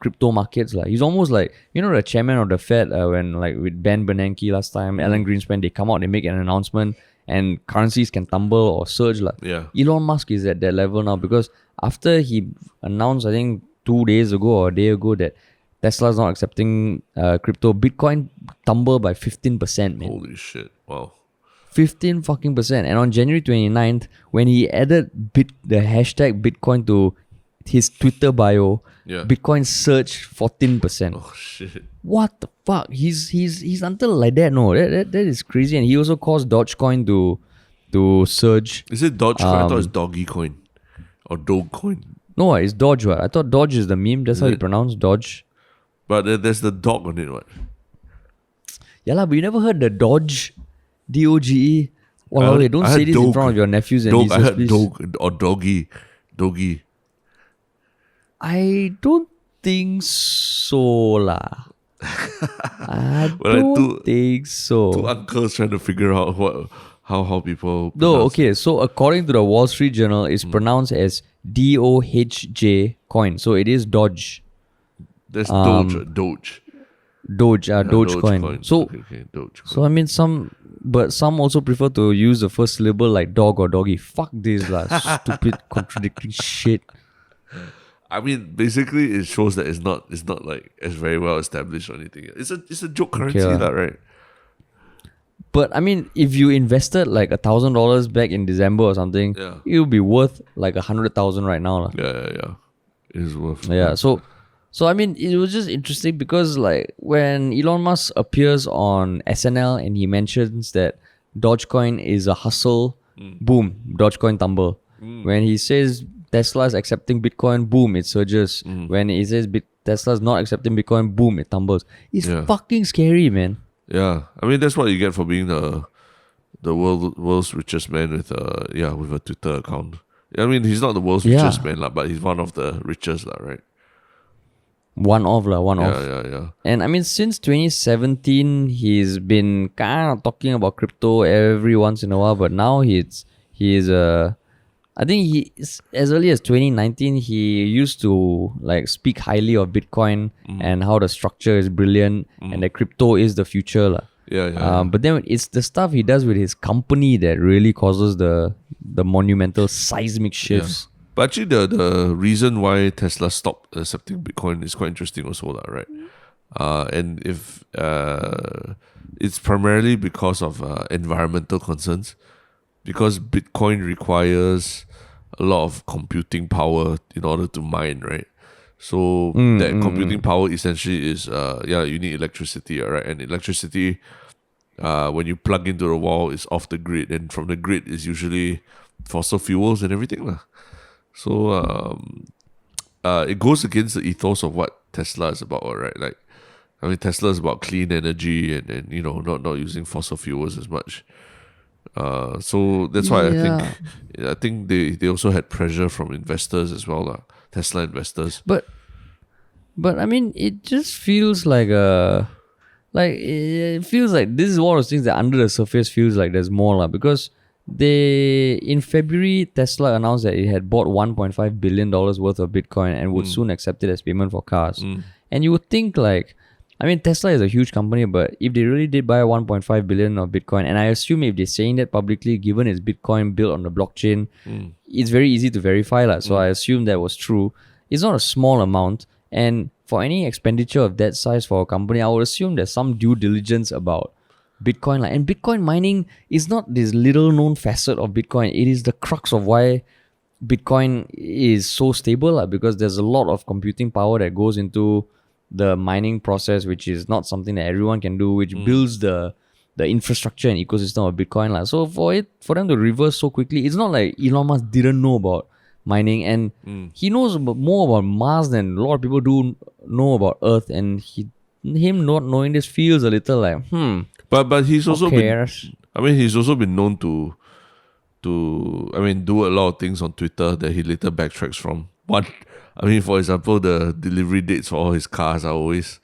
crypto markets lah. He's almost like the chairman of the Fed when like with Ben Bernanke last time, Alan Greenspan, they come out, they make an announcement, and currencies can tumble or surge lah. Yeah. Elon Musk is at that level now because after he announced, I think 2 days ago or a day ago that Tesla's not accepting crypto, Bitcoin tumbled by 15%, man. Holy shit! Wow. 15 fucking percent. And on January 29th, when he added the hashtag Bitcoin to his Twitter bio, Yeah. Bitcoin surged 14%. Oh shit! What the fuck? He's until like that, no. That is crazy. And he also caused Dogecoin to surge. Is it Dogecoin? I thought it's Doggy Coin or Dogecoin. No, it's Doge, right? I thought Doge is the meme. That's Is how you it? pronounce Doge. But there's the dog on it, what? Yeah, lah, but you never heard the Doge? DOGE? Well, heard- don't I say heard this in dog. front of your nephews and Dog. I nieces, heard please. dog or doggy. Doggy. I don't think so, lah. I Well, like don't think so. Two uncles trying to figure out how people. No, pronounce- okay. So according to the Wall Street Journal, it's pronounced as DOHJ coin. So it is Doge. There's Doge. Dogecoin. So okay, Dogecoin. so I mean some also prefer to use the first syllable like dog or doggy. Fuck this lah. Stupid contradicting shit. I mean, basically, it shows that it's not like as very well established or anything. It's a joke currency, lah. that right? But I mean, if you invested like $1,000 back in December or something, Yeah. it'll be worth like 100,000 right now, lah. Yeah. It is worth. Yeah, so I mean, it was just interesting because like when Elon Musk appears on SNL and he mentions that Dogecoin is a hustle, boom, Dogecoin tumble. When he says Tesla is accepting Bitcoin, boom, it surges. When he says Tesla is not accepting Bitcoin, boom, it tumbles. It's Yeah. fucking scary, man. Yeah, I mean that's what you get for being the world's richest man with a Twitter account. I mean he's not the world's Yeah. richest man lah, but he's one of the richest lah, right? One off. Yeah. And I mean, since 2017, he's been kind of talking about crypto every once in a while. But now I think as early as 2019, he used to like speak highly of Bitcoin and how the structure is brilliant and that crypto is the future lah. Yeah. But then it's the stuff he does with his company that really causes the monumental seismic shifts. But actually, the reason why Tesla stopped accepting Bitcoin is quite interesting also, lah, right? And if it's primarily because of environmental concerns, because Bitcoin requires a lot of computing power in order to mine, right? So that computing power essentially is you need electricity, right? And electricity, when you plug into the wall, is off the grid, and from the grid is usually fossil fuels and everything, lah. So it goes against the ethos of what Tesla is about, right? Like, I mean, Tesla is about clean energy and not using fossil fuels as much. So that's why I think they also had pressure from investors as well, Tesla investors. But I mean, it just feels like it feels like this is one of those things that under the surface feels like there's more lah, because in February, Tesla announced that it had bought $1.5 billion worth of Bitcoin and would soon accept it as payment for cars. And you would think like, I mean, Tesla is a huge company, but if they really did buy 1.5 billion of Bitcoin, and I assume if they're saying that publicly, given it's Bitcoin built on the blockchain, it's very easy to verify lah. So I assume that was true. It's not a small amount, and for any expenditure of that size for a company, I would assume there's some due diligence about Bitcoin lah. And Bitcoin mining is not this little known facet of Bitcoin. It is the crux of why Bitcoin is so stable lah, because there's a lot of computing power that goes into the mining process, which is not something that everyone can do, which builds the infrastructure and ecosystem of Bitcoin. So for them to reverse so quickly, it's not like Elon Musk didn't know about mining, and he knows more about Mars than a lot of people do know about Earth, and him not knowing this feels a little like But he's also who been. cares? I mean, he's also been known to do a lot of things on Twitter that he later backtracks from. One, I mean, for example, the delivery dates for all his cars are always.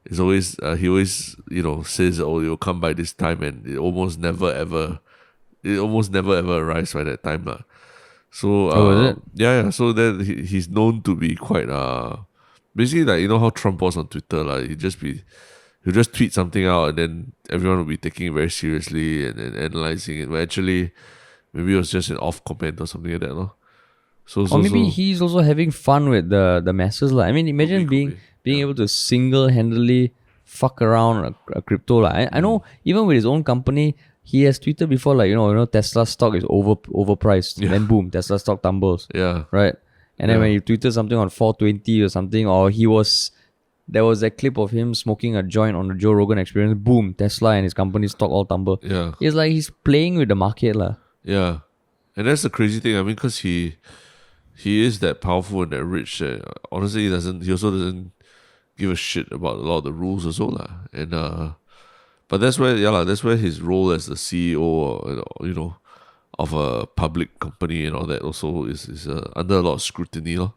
It's always he always says, oh, you'll come by this time, and it almost never ever arrives by that time lah. So Is it? yeah. So that he's known to be quite basically like how Trump was on Twitter like he'll just tweet something out, and then everyone will be taking it very seriously and analyzing it. But actually, maybe it was just an off comment or something like that, no? Or maybe he's also having fun with the masses. I mean, imagine being able to single-handedly fuck around a crypto. I know even with his own company, he has tweeted before Tesla stock is overpriced. Yeah. Then boom, Tesla stock tumbles. Yeah. Right? And then when he tweeted something on 420 or something, or there was that clip of him smoking a joint on the Joe Rogan Experience, boom, Tesla and his company stock all tumble. Yeah. It's like he's playing with the market. Yeah. And that's the crazy thing. I mean, because he is that powerful and that rich. Honestly, he also doesn't give a shit about a lot of the rules also lah. And but that's where his role as the CEO of a public company and all that also is under a lot of scrutiny lah.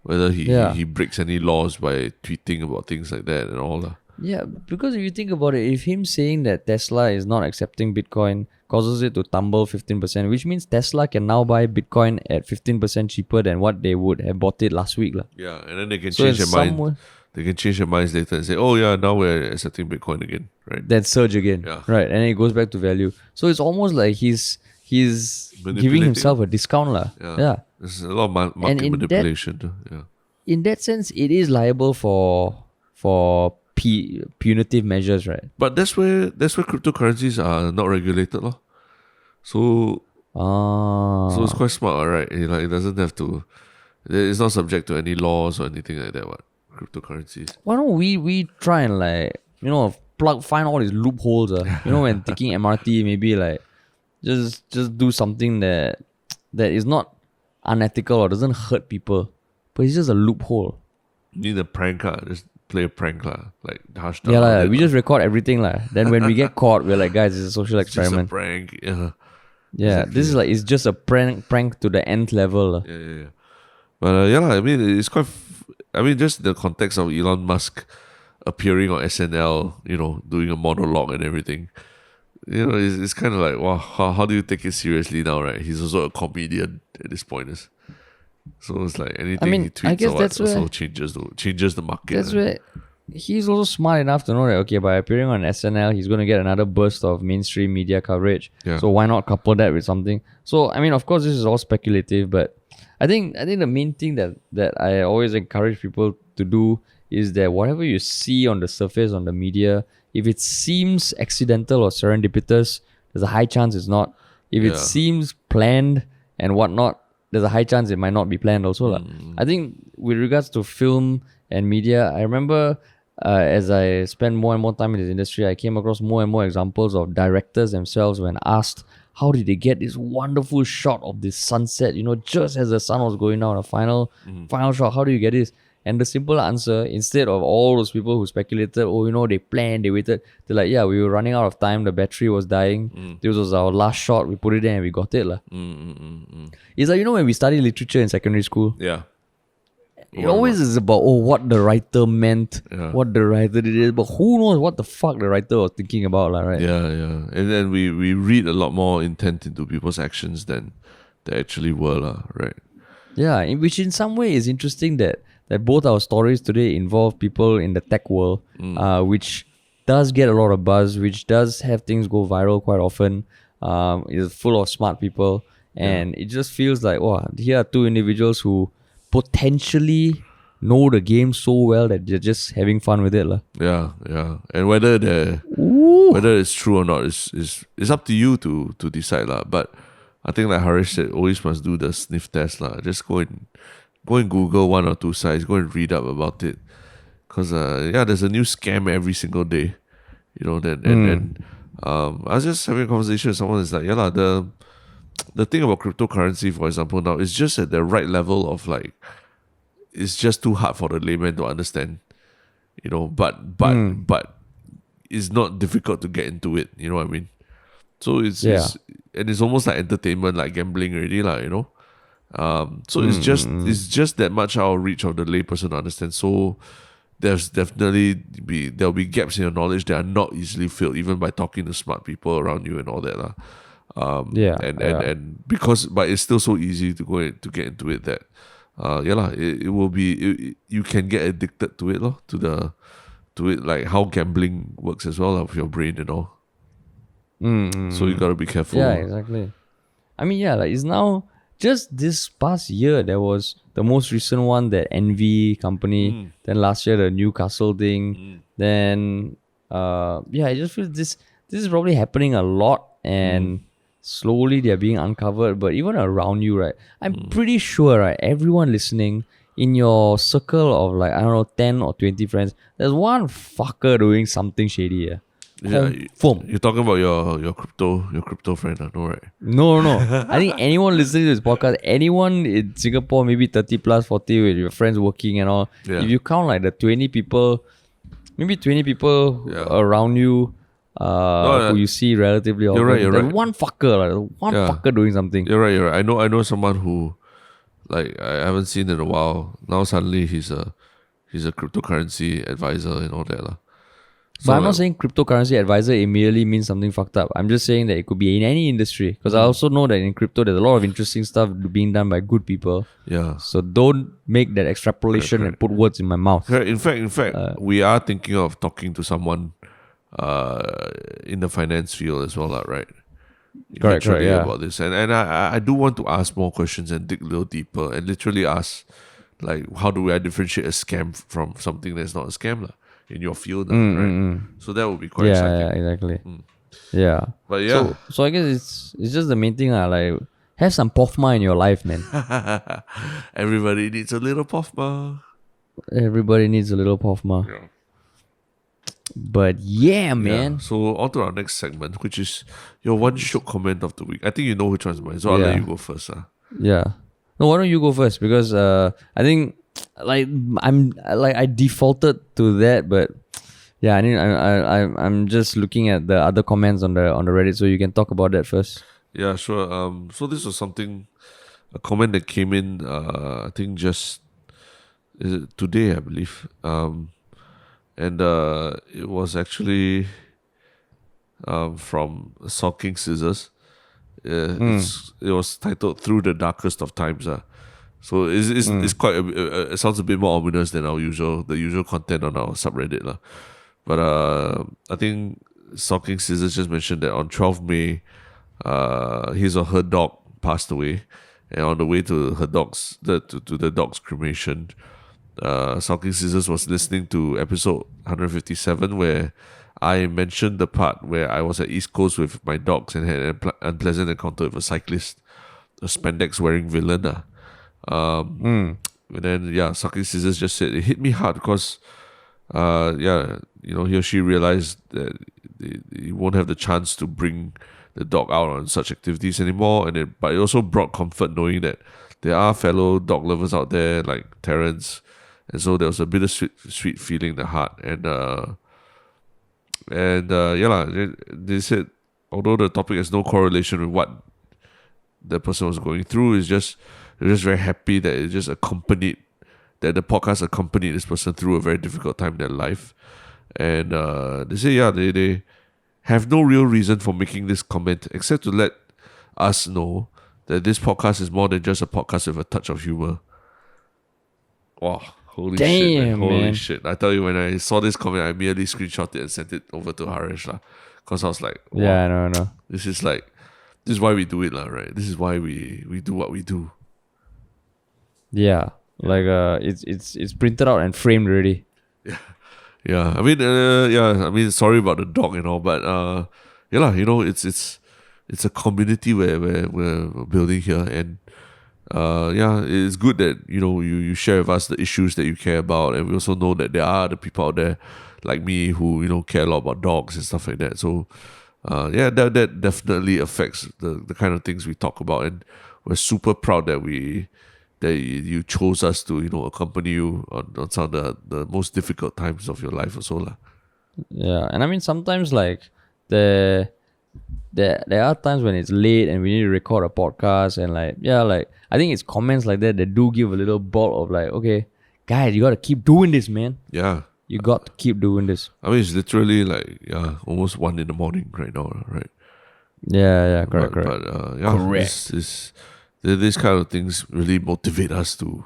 Whether he breaks any laws by tweeting about things like that and all lah. Yeah, because if you think about it, if him saying that Tesla is not accepting Bitcoin causes it to tumble 15%, which means Tesla can now buy Bitcoin at 15% cheaper than what they would have bought it last week. Yeah, and then they can change their mind. They can change their minds later and say, oh yeah, now we're accepting Bitcoin again, right? Then surge again, Yeah. right? And then it goes back to value. So it's almost like he's giving himself a discount. Yeah. There's a lot of market manipulation too. Yeah. In that sense, it is liable for punitive measures, right? But that's where cryptocurrencies are not regulated, lor. So it's quite smart, right? It doesn't have to. It's not subject to any laws or anything like that. What cryptocurrencies? Why don't we try and find all these loopholes? When taking MRT, maybe just do something that is not unethical or doesn't hurt people, but it's just a loophole. You need a prank, just play a prank, like Harsh Dalal. Yeah, we just record everything, Then when we get caught, we're like, guys, it's a social experiment. It's just a prank. Yeah. Yeah, exactly. This is it's just a prank to the nth level. Yeah. But I mean, it's quite. I mean, just the context of Elon Musk appearing on SNL, doing a monologue and everything. It's kind of like, wow, how do you take it seriously now, right? He's also a comedian at this point. So it's like anything he tweets or what also changes the market. That's where he's also smart enough to know that, okay, by appearing on SNL, he's going to get another burst of mainstream media coverage. Yeah. So why not couple that with something? So, I mean, of course, this is all speculative, but I think the main thing that I always encourage people to do is that whatever you see on the surface on the media, if it seems accidental or serendipitous, there's a high chance it's not. If it seems planned and whatnot, there's a high chance it might not be planned also. I think with regards to film and media, I remember as I spent more and more time in this industry, I came across more and more examples of directors themselves when asked, how did they get this wonderful shot of this sunset, just as the sun was going down, a final shot, how do you get this? And the simple answer, instead of all those people who speculated, they planned, they waited, they're like, yeah, we were running out of time, the battery was dying, this was our last shot, we put it in and we got it. It's like, when we study literature in secondary school, yeah, it always is about, what the writer meant, what the writer did, but who knows what the fuck the writer was thinking about, right? Yeah. And then we read a lot more intent into people's actions than they actually were, right? Yeah, which in some way is interesting that both our stories today involve people in the tech world, which does get a lot of buzz, which does have things go viral quite often, is full of smart people, and it just feels like, here are two individuals who potentially know the game so well that they're just having fun with it. Yeah. And whether it's true or not is up to you to decide. But I think like Harish said, always must do the sniff test. Just go and Google one or two sites, go and read up about it. Because there's a new scam every single day. You know, I was just having a conversation with someone. It's like, the thing about cryptocurrency, for example, now is just at the right level of like, it's just too hard for the layman to understand. You know, but it's not difficult to get into it. You know what I mean? So it's almost like entertainment, like gambling already, lah. You know. So it's just that much out of reach of the layperson to understand. So there'll be gaps in your knowledge that are not easily filled, even by talking to smart people around you and all that, lah. And because but it's still so easy to get into it that it will be you can get addicted to it, lor, to it, like how gambling works as well, with your brain and all. So you gotta be careful. Yeah, exactly. I mean, like it's now just this past year there was the most recent one, that Envy company. Then last year the Newcastle thing. Then I just feel this is probably happening a lot, and slowly they're being uncovered. But even around you, right, I'm pretty sure, right, everyone listening in your circle of like, I don't know, 10 or 20 friends, there's one fucker doing something shady. Yeah, Confirm. you're talking about your crypto friend, no, right? No. I think anyone listening to this podcast, anyone in Singapore, maybe 30 plus, 40, with your friends working and all, Yeah. if you count like the 20 people, maybe 20 people around you, who you see relatively often, you're there's right. one fucker, fucker doing something. You're right. I know someone who, like, I haven't seen in a while. Now suddenly he's a cryptocurrency advisor and all that, lah. But I'm not saying cryptocurrency advisor immediately means something fucked up. I'm just saying that it could be in any industry. Because I also know that in crypto, there's a lot of interesting stuff being done by good people. Yeah. So don't make that extrapolation and put words in my mouth. In fact, we are thinking of talking to someone in the finance field as well, lah, right? Correct, yeah. About this. And I do want to ask more questions and dig a little deeper and literally ask, like, how do I differentiate a scam from something that's not a scam, lah? In your field, right? So that would be quite exciting. Yeah, exactly. Yeah. But yeah. So I guess it's just the main thing, like, have some POFMA in your life, man. Everybody needs a little POFMA. Everybody needs a little POFMA. Yeah. But yeah, man. Yeah. So on to our next segment, which is your one shook comment of the week. I think you know which one's mine, so I'll let you go first. Yeah. No, why don't you go first? Because I think I defaulted to that, but yeah, I'm just looking at the other comments on the Reddit, so you can talk about that first. Yeah, sure. So this was a comment that came in. I think is it today, I believe. And it was actually from Sulking Scissors. It was titled "Through the Darkest of Times." So it's quite it sounds a bit more ominous than the usual content on our subreddit, lah. But I think Sulking Scissors just mentioned that on 12 May, his or her dog passed away, and on the way to her the dog's cremation, Sulking Scissors was listening to episode 157 where I mentioned the part where I was at East Coast with my dogs and had an unpleasant encounter with a cyclist, a spandex wearing villain. And then Sulking Scissors just said it hit me hard because he or she realized that he won't have the chance to bring the dog out on such activities anymore, but it also brought comfort knowing that there are fellow dog lovers out there like Terrence, and so there was a bittersweet feeling in the heart. They said although the topic has no correlation with what the person was going through, they're just very happy that that the podcast accompanied this person through a very difficult time in their life. And they say, they have no real reason for making this comment except to let us know that this podcast is more than just a podcast with a touch of humor. Wow, holy shit, man. Holy shit. I tell you, when I saw this comment, I immediately screenshot it and sent it over to Harish, because I was like, wow, yeah, no. This is why we do it, right? This is why we do what we do. Yeah, like it's printed out and framed already. Yeah. I mean, sorry about the dog and all, but it's a community where we're building here, and yeah, it's good that you share with us the issues that you care about, and we also know that there are other people out there like me who care a lot about dogs and stuff like that. So yeah, that definitely affects the kind of things we talk about, and we're super proud that you chose us to accompany you on some of the most difficult times of your life or so lah. Yeah, and I mean sometimes like the there are times when it's late and we need to record a podcast, and like I think it's comments like that do give a little bolt of like, okay, guys, you gotta keep doing this, man. Yeah, You got to keep doing this. I mean it's literally like almost 1 a.m. right now, right? Yeah, correct. But yeah, Correct. these kind of things really motivate us to,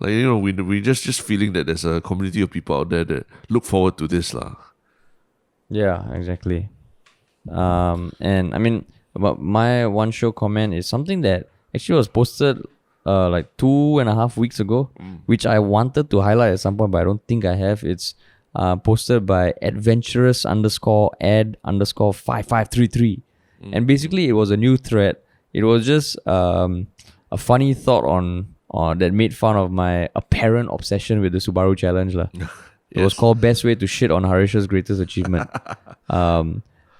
like we just feeling that there's a community of people out there that look forward to this lah. Yeah, exactly. And I mean, about my one show comment is something that actually was posted like 2.5 weeks ago, which I wanted to highlight at some point, but I don't think I have. It's posted by adventurous _ad _5533. And basically it was a new thread. It was just a funny thought on that made fun of my apparent obsession with the Subaru challenge lah. It was called Best Way to Shit on Harish's Greatest Achievement.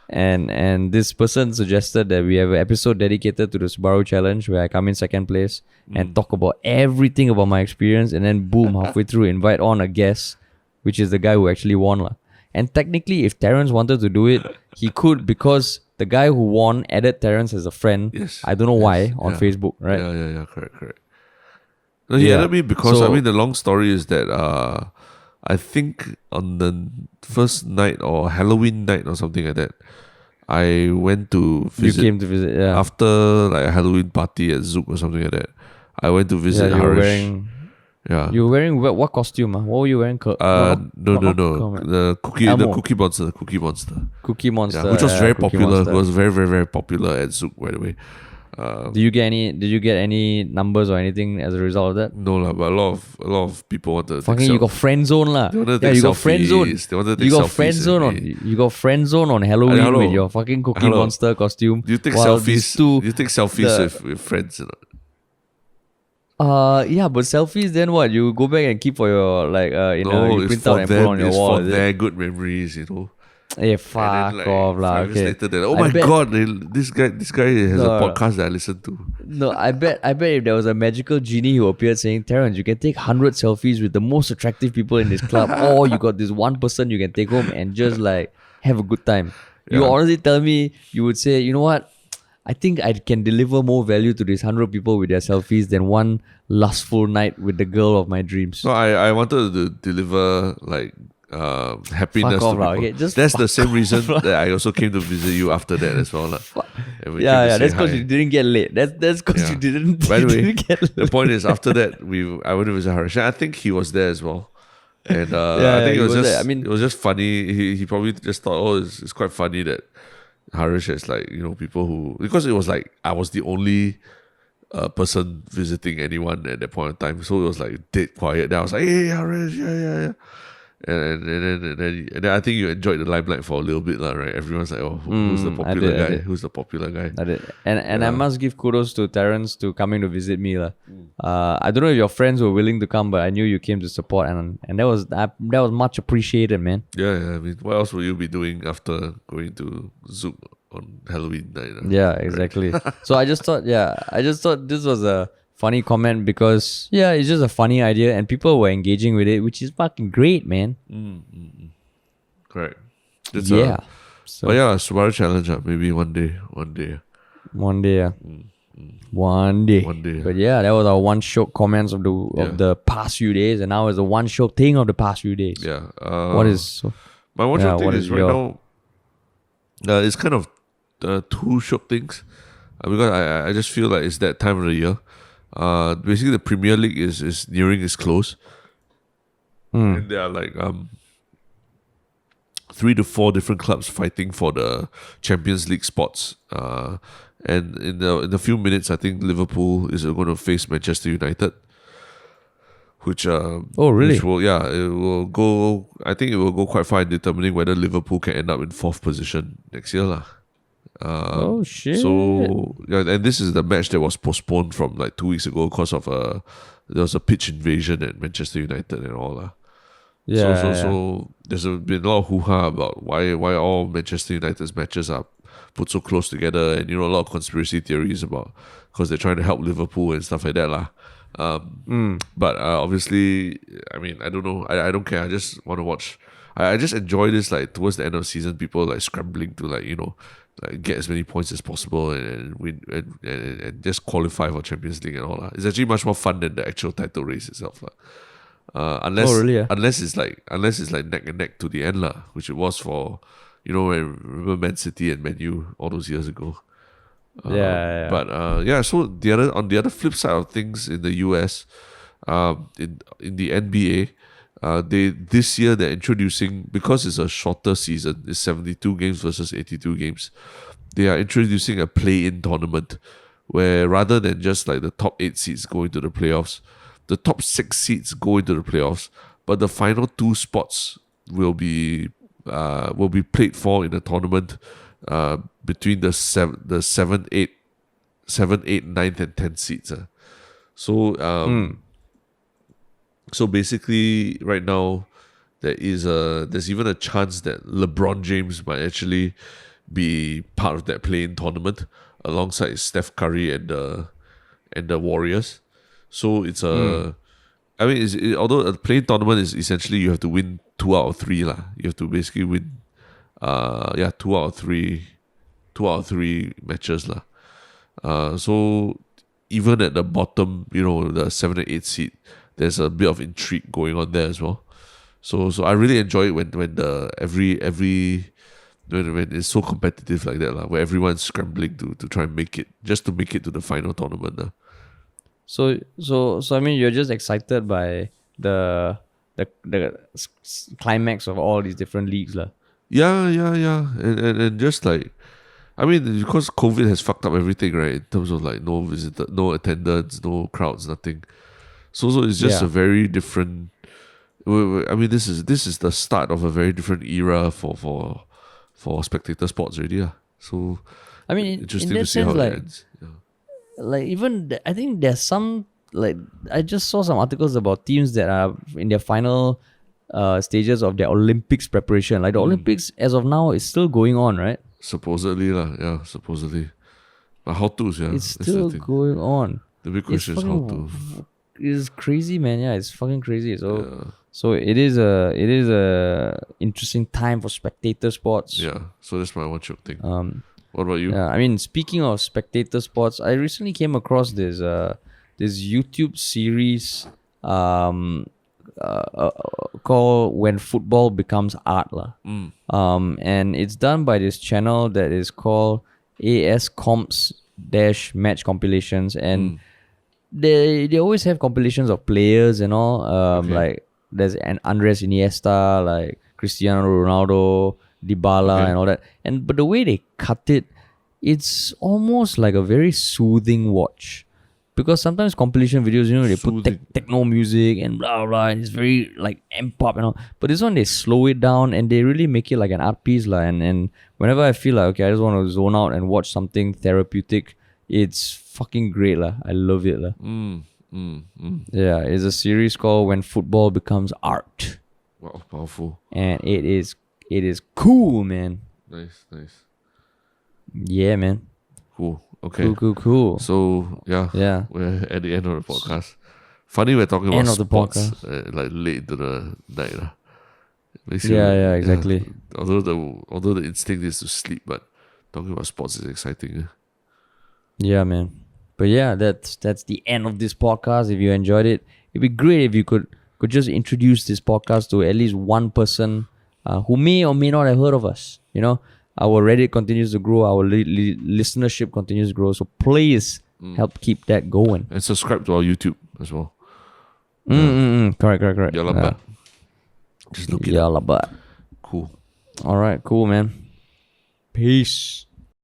And this person suggested that we have an episode dedicated to the Subaru challenge where I come in second place and talk about everything about my experience, and then boom, halfway through invite on a guest, which is the guy who actually won lah. And technically, if Terrence wanted to do it, he could, because the guy who won added Terrence as a friend. Yes. I don't know why on Facebook, right? Yeah, correct. No, he added me because I mean the long story is that I think on the first night or Halloween night or something like that, I went to visit. You came to visit, yeah. After like a Halloween party at Zouk or something like that, I went to visit you were Harish. wearing. Yeah. You were wearing what costume? What were you wearing? No. The Cookie Monster. Cookie Monster. Yeah, which was very popular. Monster. It was very, very, very popular at Zouk, by the way. Did you get any numbers or anything as a result of that? No lah, but a lot of people wanted to fucking you got friend zone lah. You got friend zone. You got friend zone on Halloween with your fucking Cookie Monster costume. Do you take selfies? You take selfies with friends? Yeah, but selfies then what? You go back and keep for your you print out and put on your wall. It's for their good memories, Hey, fuck off lah. Okay. Later, oh my god, this guy has a podcast that I listen to. No, I bet if there was a magical genie who appeared saying, Terrence, you can take 100 selfies with the most attractive people in this club, or you got this one person you can take home and just like have a good time. Yeah. You honestly tell me, you would say, you know what? I think I can deliver more value to these 100 people with their selfies than one lustful night with the girl of my dreams. No, I wanted to deliver like happiness to people. Okay, that's the same reason that I also came to visit you after that as well. Yeah, that's because you didn't get late. That's because you didn't. By the way, get late. The point is after that I went to visit Harish. I think he was there as well. And I think it was just there. I mean, it was just funny. He probably just thought, oh, it's quite funny that Harish has like, people who, because it was like I was the only person visiting anyone at that point in time. So it was like dead quiet. Then I was like, hey Harish, yeah. And then I think you enjoyed the limelight for a little bit, right? Everyone's like, oh, who's the popular guy? Who's the popular guy? I did. And I must give kudos to Terrence to coming to visit me. I don't know if your friends were willing to come, but I knew you came to support, and that was much appreciated, man. Yeah. I mean, what else will you be doing after going to Zoom on Halloween night? Yeah, exactly. Right? So I just thought this was a funny comment because it's just a funny idea and people were engaging with it, which is fucking great, man. Correct. So Subaru challenge, maybe one day. One day. But that was our one show comments of the past few days, and now is the one show thing of the past few days. Yeah. What is my one show thing is right now? It's kind of two show things because I just feel like it's that time of the year. Basically the Premier League is nearing its close. And there are like 3 to 4 different clubs fighting for the Champions League spots. And in a few minutes, I think Liverpool is going to face Manchester United. Which really? It will go. I think it will go quite far in determining whether Liverpool can end up in 4th position next year lah. Oh shit. So yeah, and this is the match that was postponed from like 2 weeks ago because of there was a pitch invasion at Manchester United and all lah. Yeah. So there's been a lot of hoo-ha about why all Manchester United's matches are put so close together, and a lot of conspiracy theories about because they're trying to help Liverpool and stuff like that lah. But obviously, I mean, I don't know. I don't care. I just want to watch. I just enjoy this like towards the end of the season, people like scrambling to like get as many points as possible and win and just qualify for Champions League and all that. It's actually much more fun than the actual title race itself. Unless Oh, really, yeah? unless it's like neck and neck to the end lah, which it was for when remember Man City and Man U all those years ago. Yeah. But yeah, so on the other flip side of things in the US, in the NBA, this year they're introducing, because it's a shorter season, it's 72 games versus 82 games. They are introducing a play-in tournament where rather than just like the top 8 seeds go into the playoffs, the top 6 seeds go into the playoffs, but the final 2 spots will be played for in a tournament between the 7, 8, 9th, and 10th seeds. So so basically, right now there's even a chance that LeBron James might actually be part of that play-in tournament alongside Steph Curry and the Warriors. So it's I mean, although a play-in tournament is essentially you have to win 2 out of 3 lah. You have to basically win 2 out of 3 matches lah. So even at the bottom, the 7 and 8 seed, there's a bit of intrigue going on there as well. So I really enjoy it when the when it's so competitive like that lah, where everyone's scrambling to try and make it to the final tournament lah. So I mean, you're just excited by the climax of all these different leagues lah. Yeah, and just like, I mean, because COVID has fucked up everything, right? In terms of like no visitor, no attendance, no crowds, nothing. So it's just a very different. I mean, this is the start of a very different era for spectator sports, already. Yeah. So I mean, interesting in that to see sense, how like, it ends. Yeah. like even I think there's some, like, I just saw some articles about teams that are in their final stages of their Olympics preparation. Like the Olympics as of now is still going on, right? Supposedly lah, yeah, supposedly. But how to? Yeah, It's still going on. The big question is how to. It's crazy, man. Yeah, it's fucking crazy. So it is a interesting time for spectator sports. Yeah, so that's my one choke thing. What about you? Yeah, I mean, speaking of spectator sports, I recently came across this YouTube series called "When Football Becomes Art" lah. And it's done by this channel that is called AS Comps Match Compilations, and they always have compilations of players and all. Like there's an Andres Iniesta, like Cristiano Ronaldo, Dybala, and all that. But the way they cut it, it's almost like a very soothing watch. Because sometimes compilation videos, they put techno music and blah blah, and it's very like amp up and all. But this one, they slow it down and they really make it like an art piece lah. And whenever I feel like, okay, I just want to zone out and watch something therapeutic, it's fucking great lah. I love it lah. Yeah, it's a series called "When Football Becomes Art." Wow, powerful. And it is cool, man. Nice. Yeah, man. Cool. Okay. Cool. So yeah, we're at the end of the podcast. Funny we're talking about sports like late into the night lah. Yeah, exactly. Although the instinct is to sleep, but talking about sports is exciting. Yeah, man. But yeah, that's the end of this podcast. If you enjoyed it, it'd be great if you could just introduce this podcast to at least one person who may or may not have heard of us. Our Reddit continues to grow. Our listenership continues to grow. So please help keep that going. And subscribe to our YouTube as well. Correct. Yalla, just look it up. Yalla, but Cool. All right, cool, man. Peace.